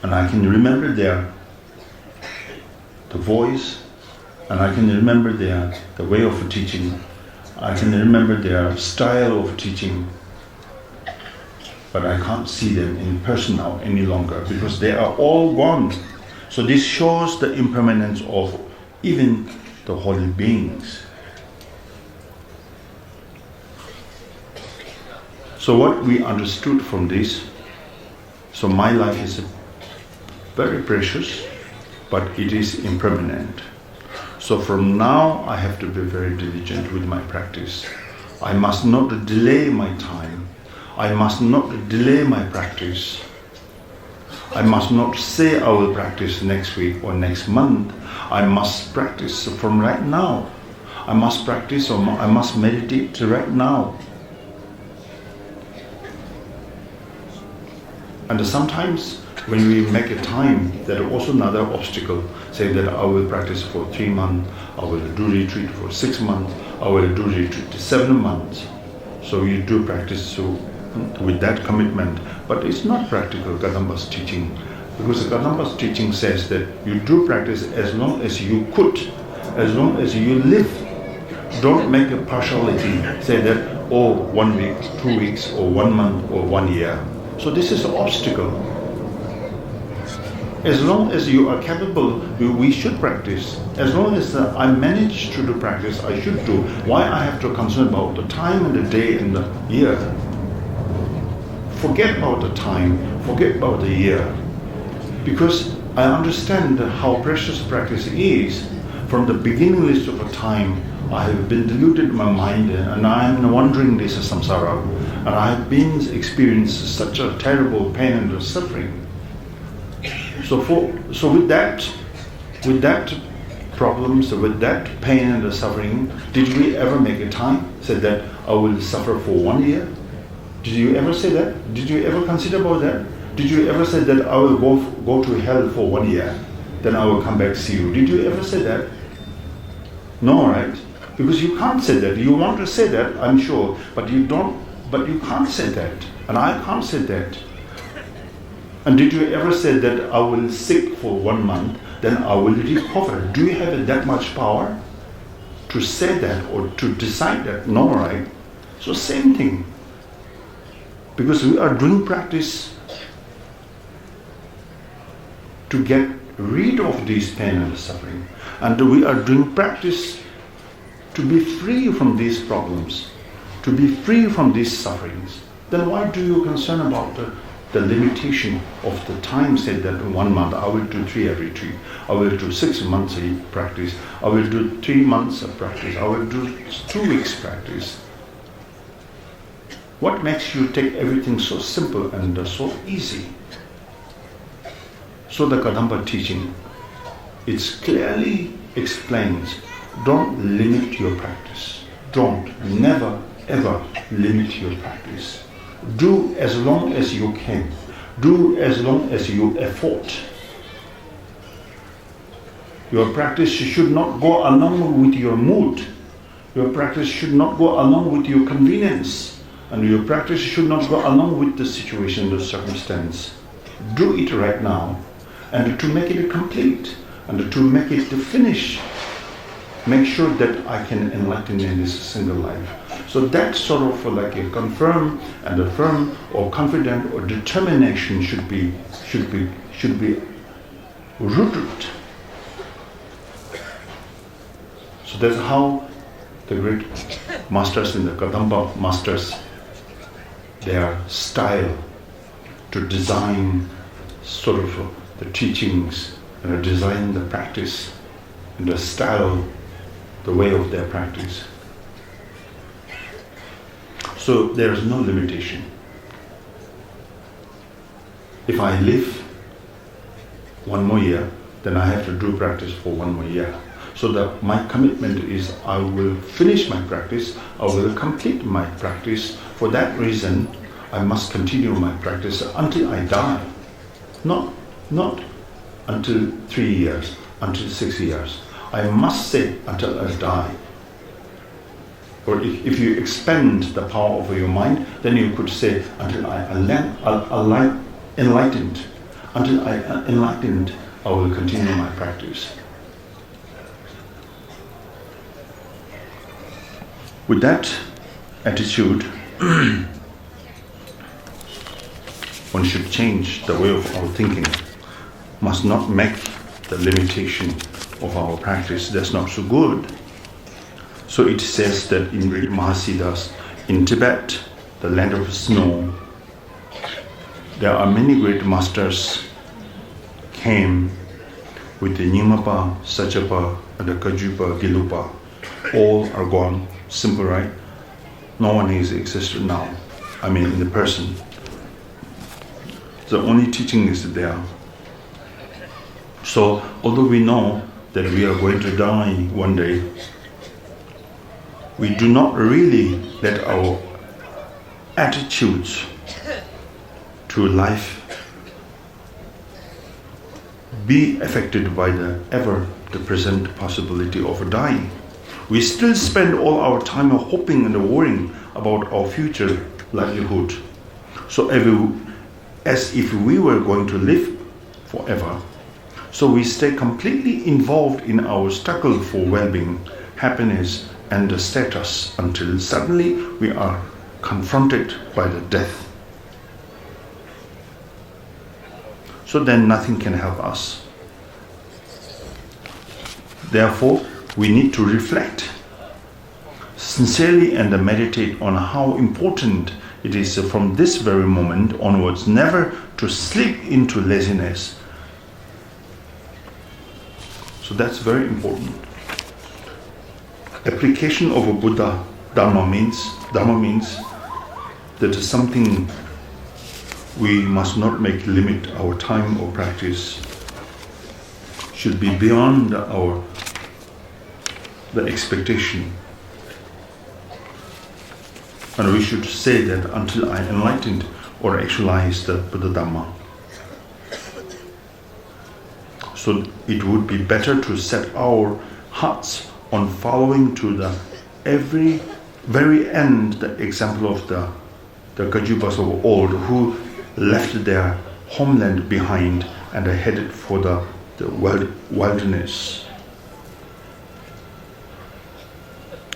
Speaker 1: And I can remember the voice, and I can remember the way of teaching. I can remember their style of teaching, but I can't see them in person now any longer because they are all gone. So this shows the impermanence of even the holy beings. So what we understood from this, so my life is very precious, but it is impermanent. So from now I have to be very diligent with my practice. I must not delay my time. I must not delay my practice. I must not say I will practice next week or next month. I must practice from right now. I must practice, or I must meditate right now. And sometimes when we make a time, there is also another obstacle. Say that I will practice for 3 months, I will do retreat for 6 months, I will do retreat 7 months. So you do practice with that commitment, but it's not practical, Kadamba's teaching. Because Kadamba's teaching says that you do practice as long as you could, as long as you live. Don't make a partiality, say that, 1 week, 2 weeks, or 1 month, or 1 year. So this is an obstacle. As long as you are capable, we should practice. As long as I manage to do practice, I should do. Why I have to concern about the time and the day and the year? Forget about the time, forget about the year. Because I understand how precious practice is. From the beginning list of a time, I have been deluded in my mind and I am wandering this samsara. And I have been experiencing such a terrible pain and suffering. So with that problems, with that pain and the suffering, did we ever make a time? Said that I will suffer for 1 year? Did you ever say that? Did you ever consider about that? Did you ever say that I will go to hell for 1 year, then I will come back see you? Did you ever say that? No, right? Because you can't say that. You want to say that, I'm sure, but you can't say that, and I can't say that. And did you ever say that I will sick for 1 month, then I will recover? Do you have that much power to say that or to decide that? No, right? So same thing. Because we are doing practice to get rid of these pain and suffering. And we are doing practice to be free from these problems, to be free from these sufferings. Then why do you concern about the limitation of the time? Said that 1 month I will do 3 every 3. I will do 6 months of practice. I will do 3 months of practice. I will do 2 weeks practice. What makes you take everything so simple and so easy? So the Kadamba teaching, it clearly explains, don't limit your practice. Never ever limit your practice. Do as long as you can. Do as long as you afford. Your practice should not go along with your mood. Your practice should not go along with your convenience. And your practice should not go along with the situation, the circumstance. Do it right now. And to make it complete, and to make it to finish, make sure that I can enlighten in this single life. So that sort of like a confirm and a firm or confident or determination should be rooted. So that's how the great masters in the Kadamba masters, their style to design sort of the teachings and design the practice and the style, the way of their practice. So there is no limitation. If I live 1 more year, then I have to do practice for 1 more year. So that my commitment is I will finish my practice, I will complete my practice. For that reason, I must continue my practice until I die. Not until 3 years, until 6 years. I must say until I die. Or if you expand the power of your mind, then you could say until I enlightened. Until I enlightened, I will continue my practice. With that attitude, one should change the way of our thinking. Must not make the limitation of our practice. That's not so good. So it says that in great Mahasiddhas, in Tibet, the land of snow, there are many great masters came with the Nyingmapa, Satyapa, and the Kajupa, Gilupa. All are gone. Simple, right? No one is existed now. I mean, in the person. The only teaching is there. So, although we know that we are going to die one day, we do not really let our attitudes to life be affected by the present possibility of dying. We still spend all our time hoping and worrying about our future livelihood. So as if we were going to live forever. So we stay completely involved in our struggle for well-being, happiness, and the status until suddenly we are confronted by the death. So then nothing can help us. Therefore, we need to reflect sincerely and meditate on how important it is from this very moment onwards never to slip into laziness. So that's very important. Application of a Buddha Dharma means that is something we must not make limit our time or practice. Should be beyond the expectation. And we should say that until I enlightened or actualized the Buddha Dhamma. So it would be better to set our hearts on following to the very end, the example of the Kajubas of old who left their homeland behind and are headed for the wilderness.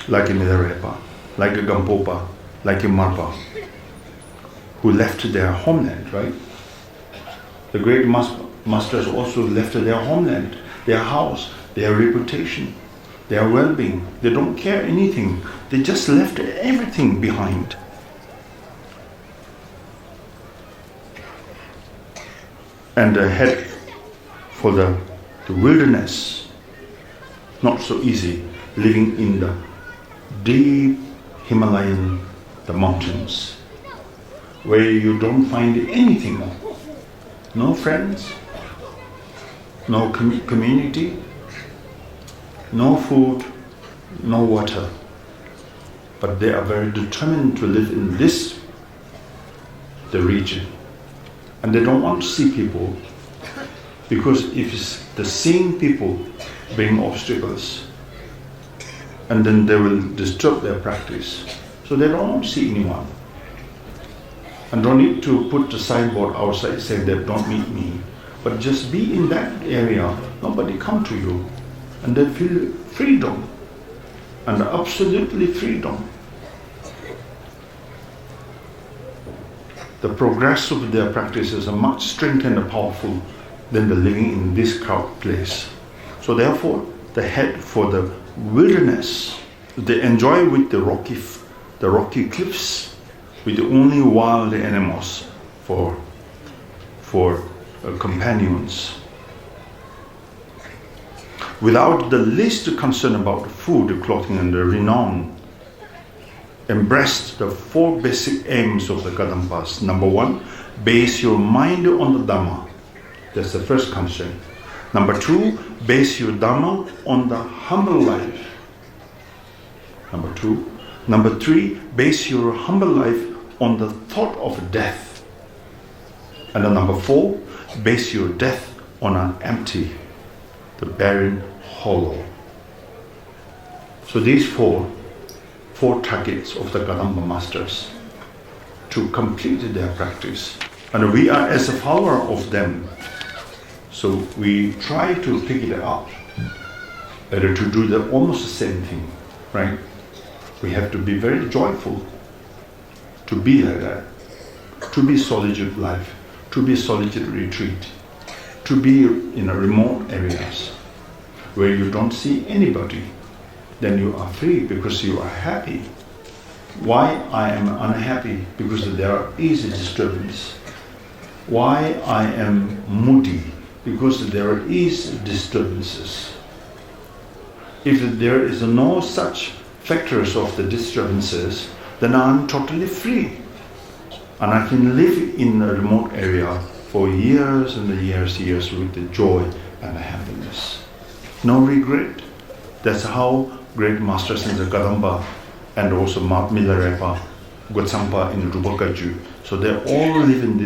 Speaker 1: Like a Milarepa, like a Gampopa, like a Marpa, who left their homeland, right? The great masters also left their homeland, their house, their reputation, their well-being. They don't care anything. They just left everything behind. And head for the wilderness. Not so easy, living in the deep Himalayan, the mountains, where you don't find anything. No friends, no community, no food, no water. But they are very determined to live in the region. And they don't want to see people, because if it's the same people bring obstacles, and then they will disturb their practice. So they don't want to see anyone. And don't need to put the signboard outside saying that don't meet me. But just be in that area, nobody come to you. And they feel freedom, and absolutely freedom. The progress of their practices are much strengthened and powerful than the living in this crowd place. So therefore, they head for the wilderness. They enjoy with the rocky cliffs, with only wild animals for companions. Without the least concern about food, clothing, and the renown, embraced the 4 basic aims of the Kadampas. Number 1, base your mind on the Dhamma. That's the first concern. Number 2, base your Dhamma on the humble life. Number 2. Number 3, base your humble life on the thought of death. And then number 4, base your death on an empty, the barren hollow. So these four targets of the Kadamba masters to complete their practice. And we are as a follower of them. So we try to pick it up, to do almost the same thing, right? We have to be very joyful to be like that, to be solitude life, to be solitude retreat, to be in remote areas where you don't see anybody. Then you are free because you are happy. Why I am unhappy? Because there is a disturbance. Why I am moody? Because there is disturbances. If there is no such factors of the disturbances, then I am totally free. And I can live in a remote area for years and years with the joy and happiness. No regret. That's how great masters in the Kadamba and also Milarepa, Gotsampa in Rupakaju. So they all live in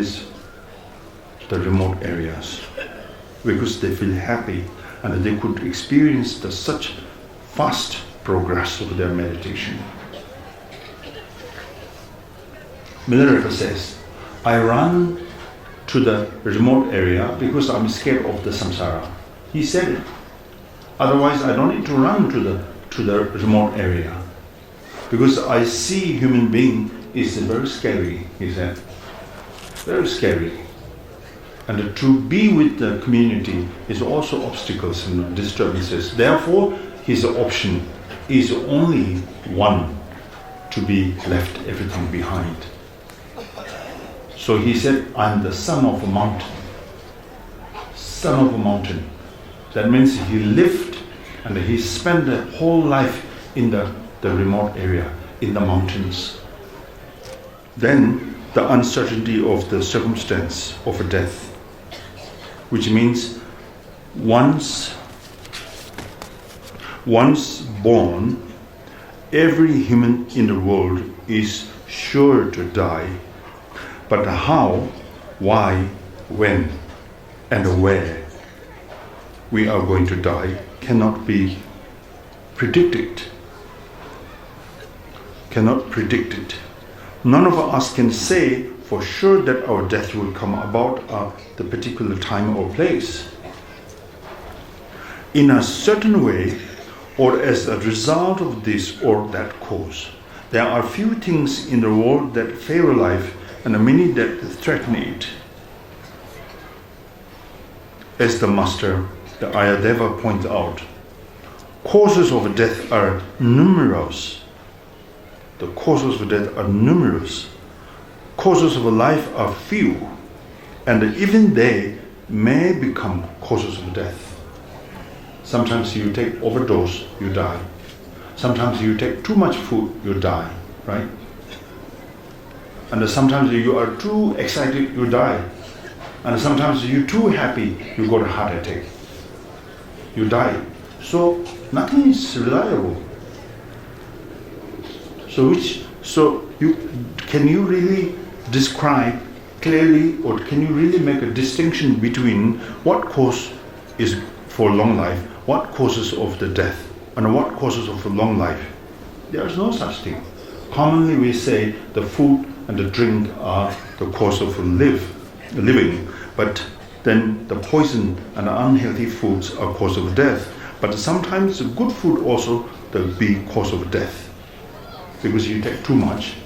Speaker 1: the remote areas because they feel happy and they could experience such fast progress of their meditation. Milarepa says, I run to the remote area because I'm scared of the samsara. He said it. Otherwise, I don't need to run to the remote area because I see human being is very scary, he said. Very scary. And to be with the community is also obstacles and disturbances. Therefore, his option is only one, to be left everything behind. So he said, I'm the son of a mountain. Son of a mountain. That means he lived and he spent the whole life in the remote area, in the mountains. Then the uncertainty of the circumstance of a death, which means once born, every human in the world is sure to die. But how, why, when, and where we are going to die cannot be predicted. Cannot predict it. None of us can say for sure that our death will come about at the particular time or place. In a certain way, or as a result of this or that cause, there are few things in the world that favor life and many that threaten it. As the master, the Ayadeva, points out, causes of death are numerous. The causes of death are numerous. Causes of life are few, and even they may become causes of death. Sometimes you take overdose, you die. Sometimes you take too much food, you die, right? And sometimes you are too excited, you die. And sometimes you're too happy, you got a heart attack. You die. So nothing is reliable. Can you really describe clearly, or can you really make a distinction between what cause is for long life, what causes of the death, and what causes of a long life? There is no such thing. Commonly we say the food and the drink are the cause of living, but then the poison and the unhealthy foods are cause of death. But sometimes the good food also will be cause of death. Because you take too much,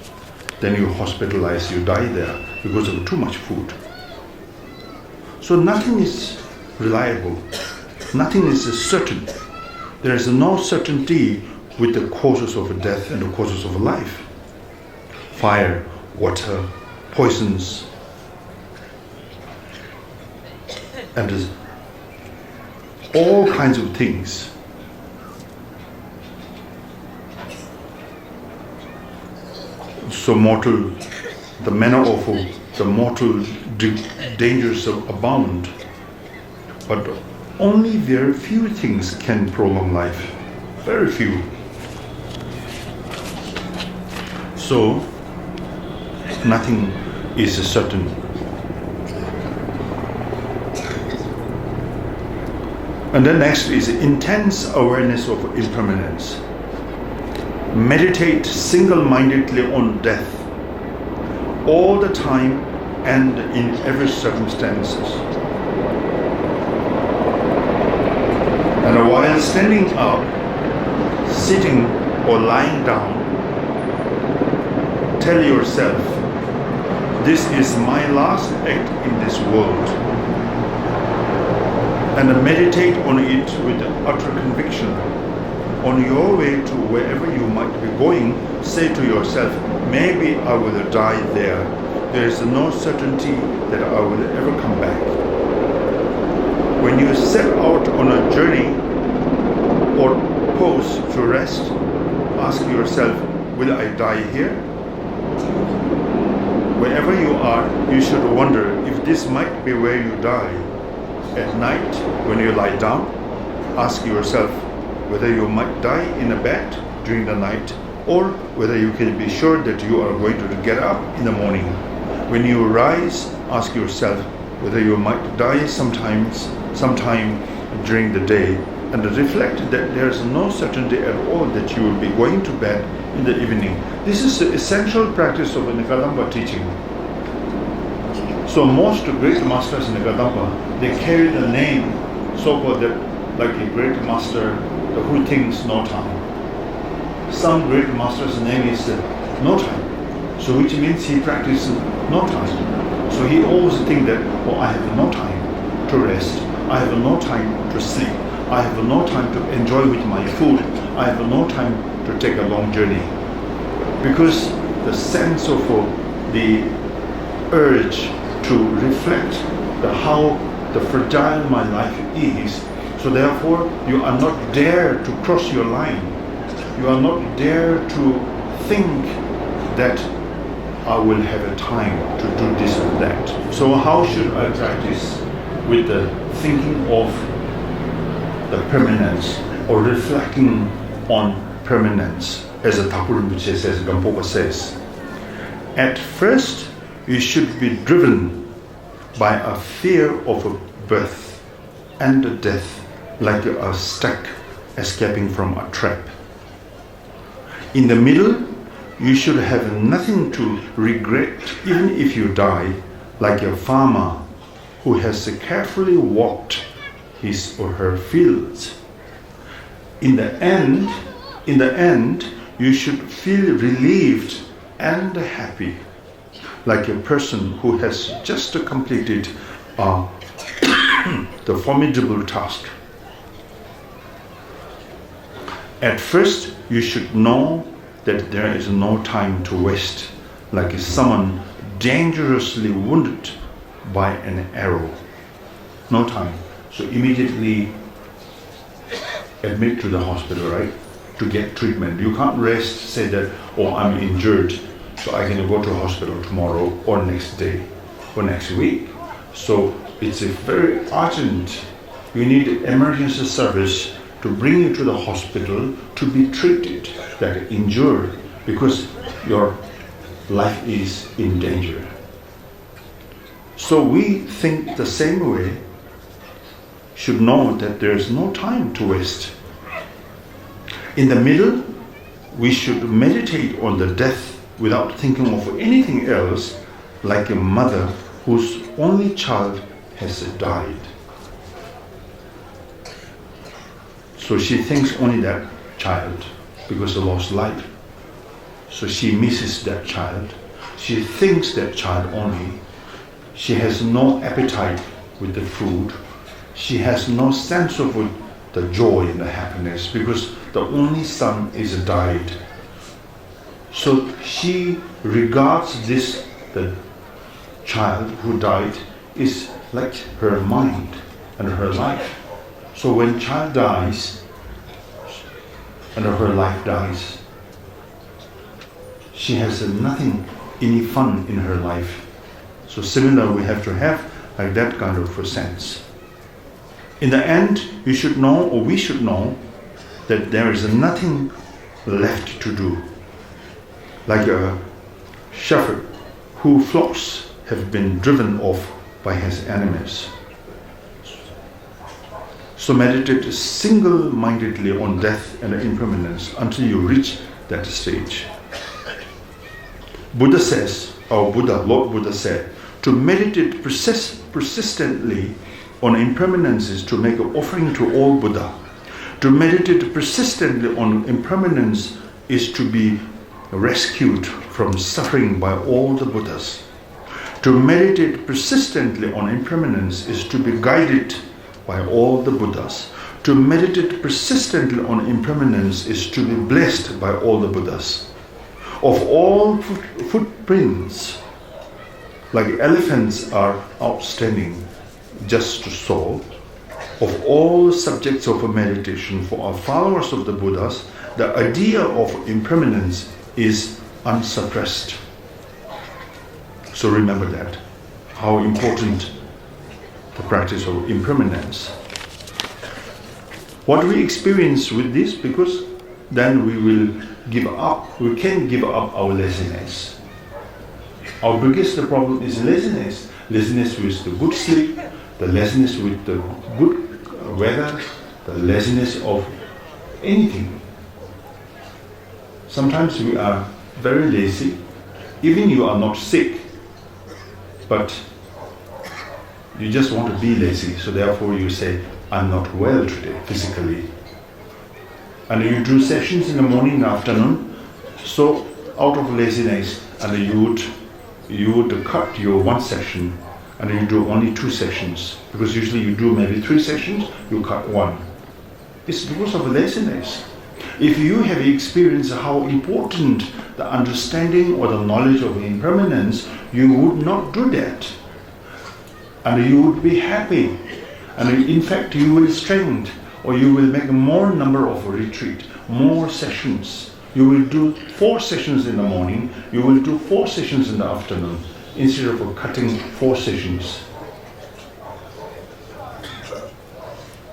Speaker 1: then you hospitalize, you die there because of too much food. So nothing is reliable, nothing is certain. There is no certainty with the causes of death and the causes of life. Fire, water, poisons, and all kinds of things. So mortal, the manner of the mortal dangers abound, but only very few things can prolong life. Very few. So nothing is certain. And then next is intense awareness of impermanence. Meditate single-mindedly on death all the time and in every circumstances. And while standing up, sitting or lying down, tell yourself, this is my last act in this world. And meditate on it with utter conviction. On your way to wherever you might be going, say to yourself, maybe I will die there. There is no certainty that I will ever come back. When you set out on a journey or pause to rest, ask yourself, will I die here? Wherever you are, you should wonder if this might be where you die. At night, when you lie down, ask yourself whether you might die in a bed during the night, or whether you can be sure that you are going to get up in the morning. When you rise, ask yourself whether you might die sometime during the day, and reflect that there is no certainty at all that you will be going to bed in the evening. This is the essential practice of the Kadamba teaching. So most great masters in the Kadamba, they carry the name, so-called like a great master who thinks no time. Some great master's name is no time, so which means he practices no time. So he always think that, oh, I have no time to rest. I have no time to sleep. I have no time to enjoy with my food. I have no time to take a long journey. Because the sense of the urge to reflect how the fragile my life is. So therefore, you are not dare to cross your line. You are not dare to think that I will have a time to do this or that. So how should I practice with the thinking of the permanence or reflecting on permanence? As the Thakur Rinpoche says, Gampopa says, at first you should be driven by a fear of a birth and a death, like a stag escaping from a trap. In the middle, you should have nothing to regret even if you die, like a farmer who has carefully walked his or her fields. In the end, you should feel relieved and happy, like a person who has just completed the formidable task. At first, you should know that there is no time to waste, like someone dangerously wounded by an arrow. No time. So immediately admit to the hospital, right? To get treatment. You can't rest, say that, oh, I'm injured, so I can go to hospital tomorrow or next day or next week. So it's a very urgent. You need emergency service to bring you to the hospital to be treated, that injured, because your life is in danger. So we think the same way, should know that there is no time to waste. In the middle, we should meditate on the death without thinking of anything else, like a mother whose only child has died. So she thinks only that child because they lost life. So she misses that child. She thinks that child only. She has no appetite with the food. She has no sense of the joy and the happiness because the only son is died. So she regards this, the child who died, is like her mind and her life. So when child dies and her life dies, she has nothing, any fun in her life. So similar, we have to have like that kind of a sense. In the end, you should know, or we should know, that there is nothing left to do. Like a shepherd whose flocks have been driven off by his enemies. So meditate single-mindedly on death and impermanence until you reach that stage. Buddha says, or Lord Buddha said, to meditate persistently on impermanence is to make an offering to all Buddha. To meditate persistently on impermanence is to be rescued from suffering by all the Buddhas. To meditate persistently on impermanence is to be guided by all the Buddhas. To meditate persistently on impermanence is to be blessed by all the Buddhas. Of all footprints, like elephants are outstanding, just so, of all subjects of meditation for our followers of the Buddhas, the idea of impermanence is unsuppressed. So remember that, how important the practice of impermanence. What we experience with this, because then we will give up, we can give up our laziness. Our biggest problem is laziness. Laziness with the good sleep, the laziness with the good weather, the laziness of anything. Sometimes we are very lazy, even you are not sick, but you just want to be lazy, so therefore you say, I'm not well today, physically. And you do sessions in the morning and afternoon, so out of laziness, and you would you would cut your one session and you do only 2 sessions. Because usually you do maybe 3 sessions, you cut 1. It's because of laziness. If you have experienced how important the understanding or the knowledge of impermanence, you would not do that. And you would be happy. And in fact, you will strengthen, or you will make more number of retreat, more sessions. You will do 4 sessions in the morning, you will do 4 sessions in the afternoon, instead of cutting 4 sessions.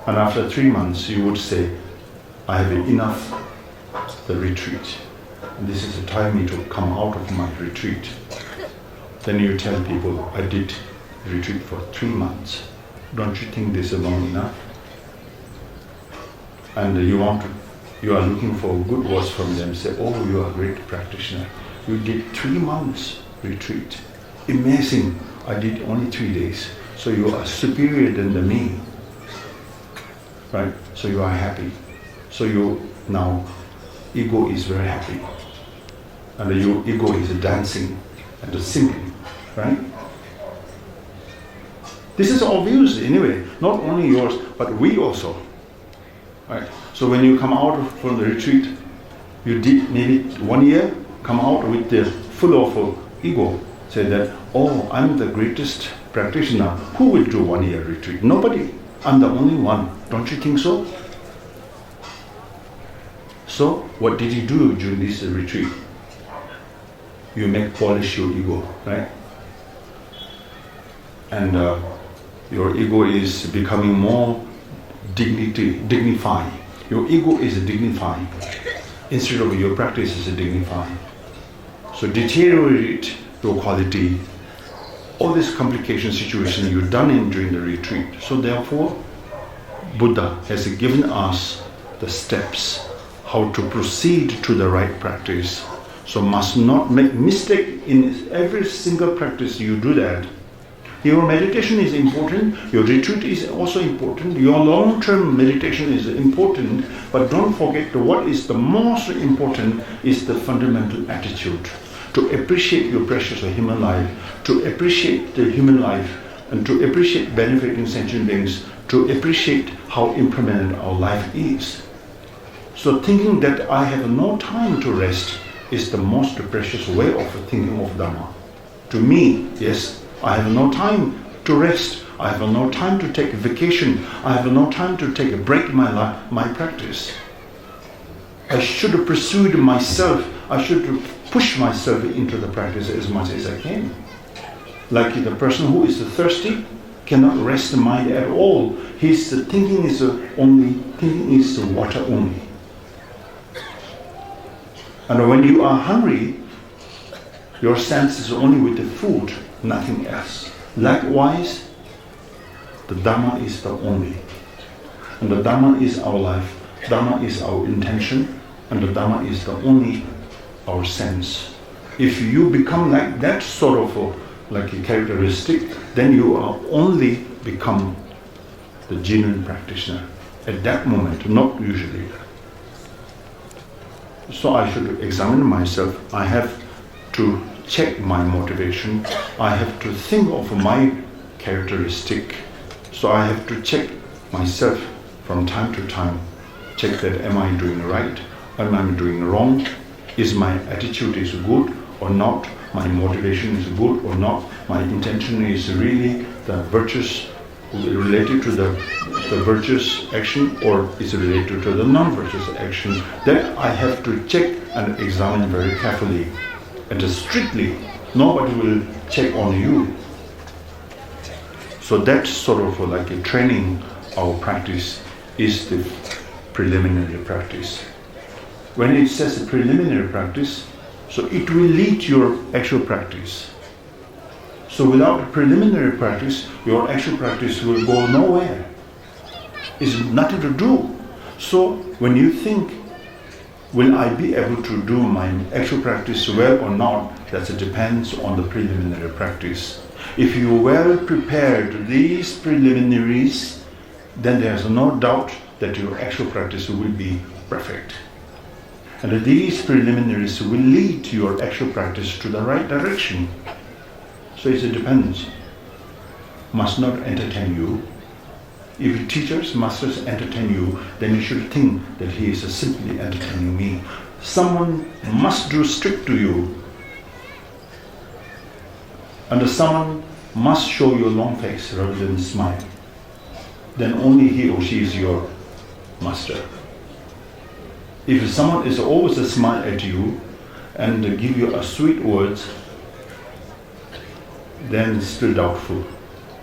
Speaker 1: And after 3 months, you would say, I have enough the retreat. And this is the time to come out of my retreat. Then you tell people, I did retreat for 3 months. Don't you think this is long enough? And you are looking for good words from them. Say, oh, you are a great practitioner. You did 3 months retreat. Amazing. I did only 3 days. So you are superior than me. Right? So you are happy. So you now, ego is very happy. And your ego is dancing and singing. Right? This is obvious anyway. Not only yours, but we also. Right? So when you come out from the retreat, you did maybe 1 year, come out with the full of ego. Say that, oh, I'm the greatest practitioner. Who will do 1 year retreat? Nobody. I'm the only one. Don't you think so? So what did you do during this retreat? You make polish your ego, right? And your ego is becoming more dignifying. Your ego is dignifying. Instead of your practice is dignifying. So deteriorate your quality. All this complication situation you've done during the retreat. So therefore, Buddha has given us the steps how to proceed to the right practice. So must not make mistake in every single practice you do that. Your meditation is important, your retreat is also important, your long-term meditation is important, but don't forget what is the most important is the fundamental attitude. To appreciate your precious human life, to appreciate the human life, and to appreciate benefiting sentient beings, to appreciate how impermanent our life is. So thinking that I have no time to rest is the most precious way of thinking of Dhamma. To me, yes, I have no time to rest. I have no time to take a vacation. I have no time to take a break in my practice. I should have pursued myself. I should push myself into the practice as much as I can. Like the person who is thirsty cannot rest the mind at all. His thinking is water only. And when you are hungry, your sense is only with the food, nothing else. Likewise, the Dhamma is the only. And the Dhamma is our life. Dhamma is our intention. And the Dhamma is the only our sense. If you become like that sort of like a characteristic, then you are only become the genuine practitioner. At that moment, not usually. So I should examine myself. I have to check my motivation. I have to think of my characteristic. So I have to check myself from time to time. Check that am I doing right? Am I doing wrong? Is my attitude is good or not? My motivation is good or not? My intention is really the virtuous, related to the virtuous action, or is related to the non-virtuous action? That I have to check and examine very carefully and strictly. Nobody will check on you. So that's sort of like a training. Our practice is the preliminary practice. When it says preliminary practice, so it will lead to your actual practice. So without preliminary practice, your actual practice will go nowhere. It's nothing to do. So when you think, will I be able to do my actual practice well or not, that depends on the preliminary practice. If you well prepared these preliminaries, then there's no doubt that your actual practice will be perfect. And these preliminaries will lead your actual practice to the right direction. So it depends. Must not entertain you. If teachers, masters entertain you, then you should think that he is simply entertaining me. Someone must do strict to you, and someone must show you a long face rather than smile. Then only he or she is your master. If someone is always a smile at you and give you a sweet words, then it's still doubtful.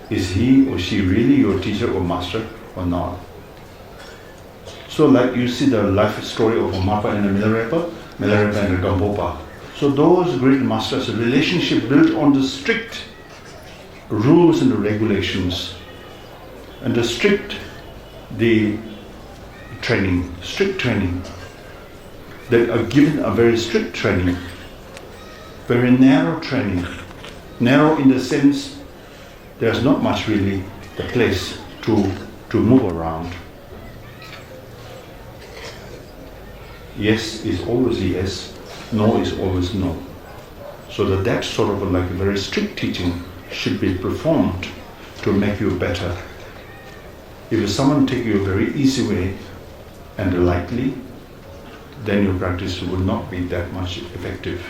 Speaker 1: Is he or she really your teacher or master or not? So like you see the life story of Mapa and Milarepa and Gampopa. So those great masters, a relationship built on the strict rules and the regulations and the strict training, that are given a very strict training, very narrow training. Narrow in the sense there's not much really the place to move around. Yes is always yes, no is always no. So that sort of like a very strict teaching should be performed to make you better. If someone take you a very easy way and lightly, then your practice will not be that much effective.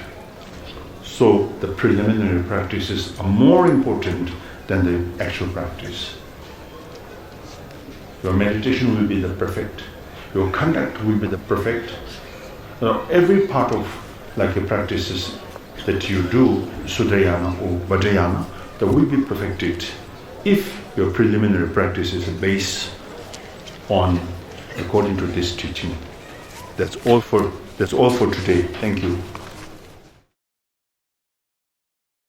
Speaker 1: So the preliminary practices are more important than the actual practice. Your meditation will be the perfect. Your conduct will be the perfect. Every part of like the practices that you do, Sudayana or Vajrayana, that will be perfected if your preliminary practice is based on according to this teaching. That's all for today. Thank you.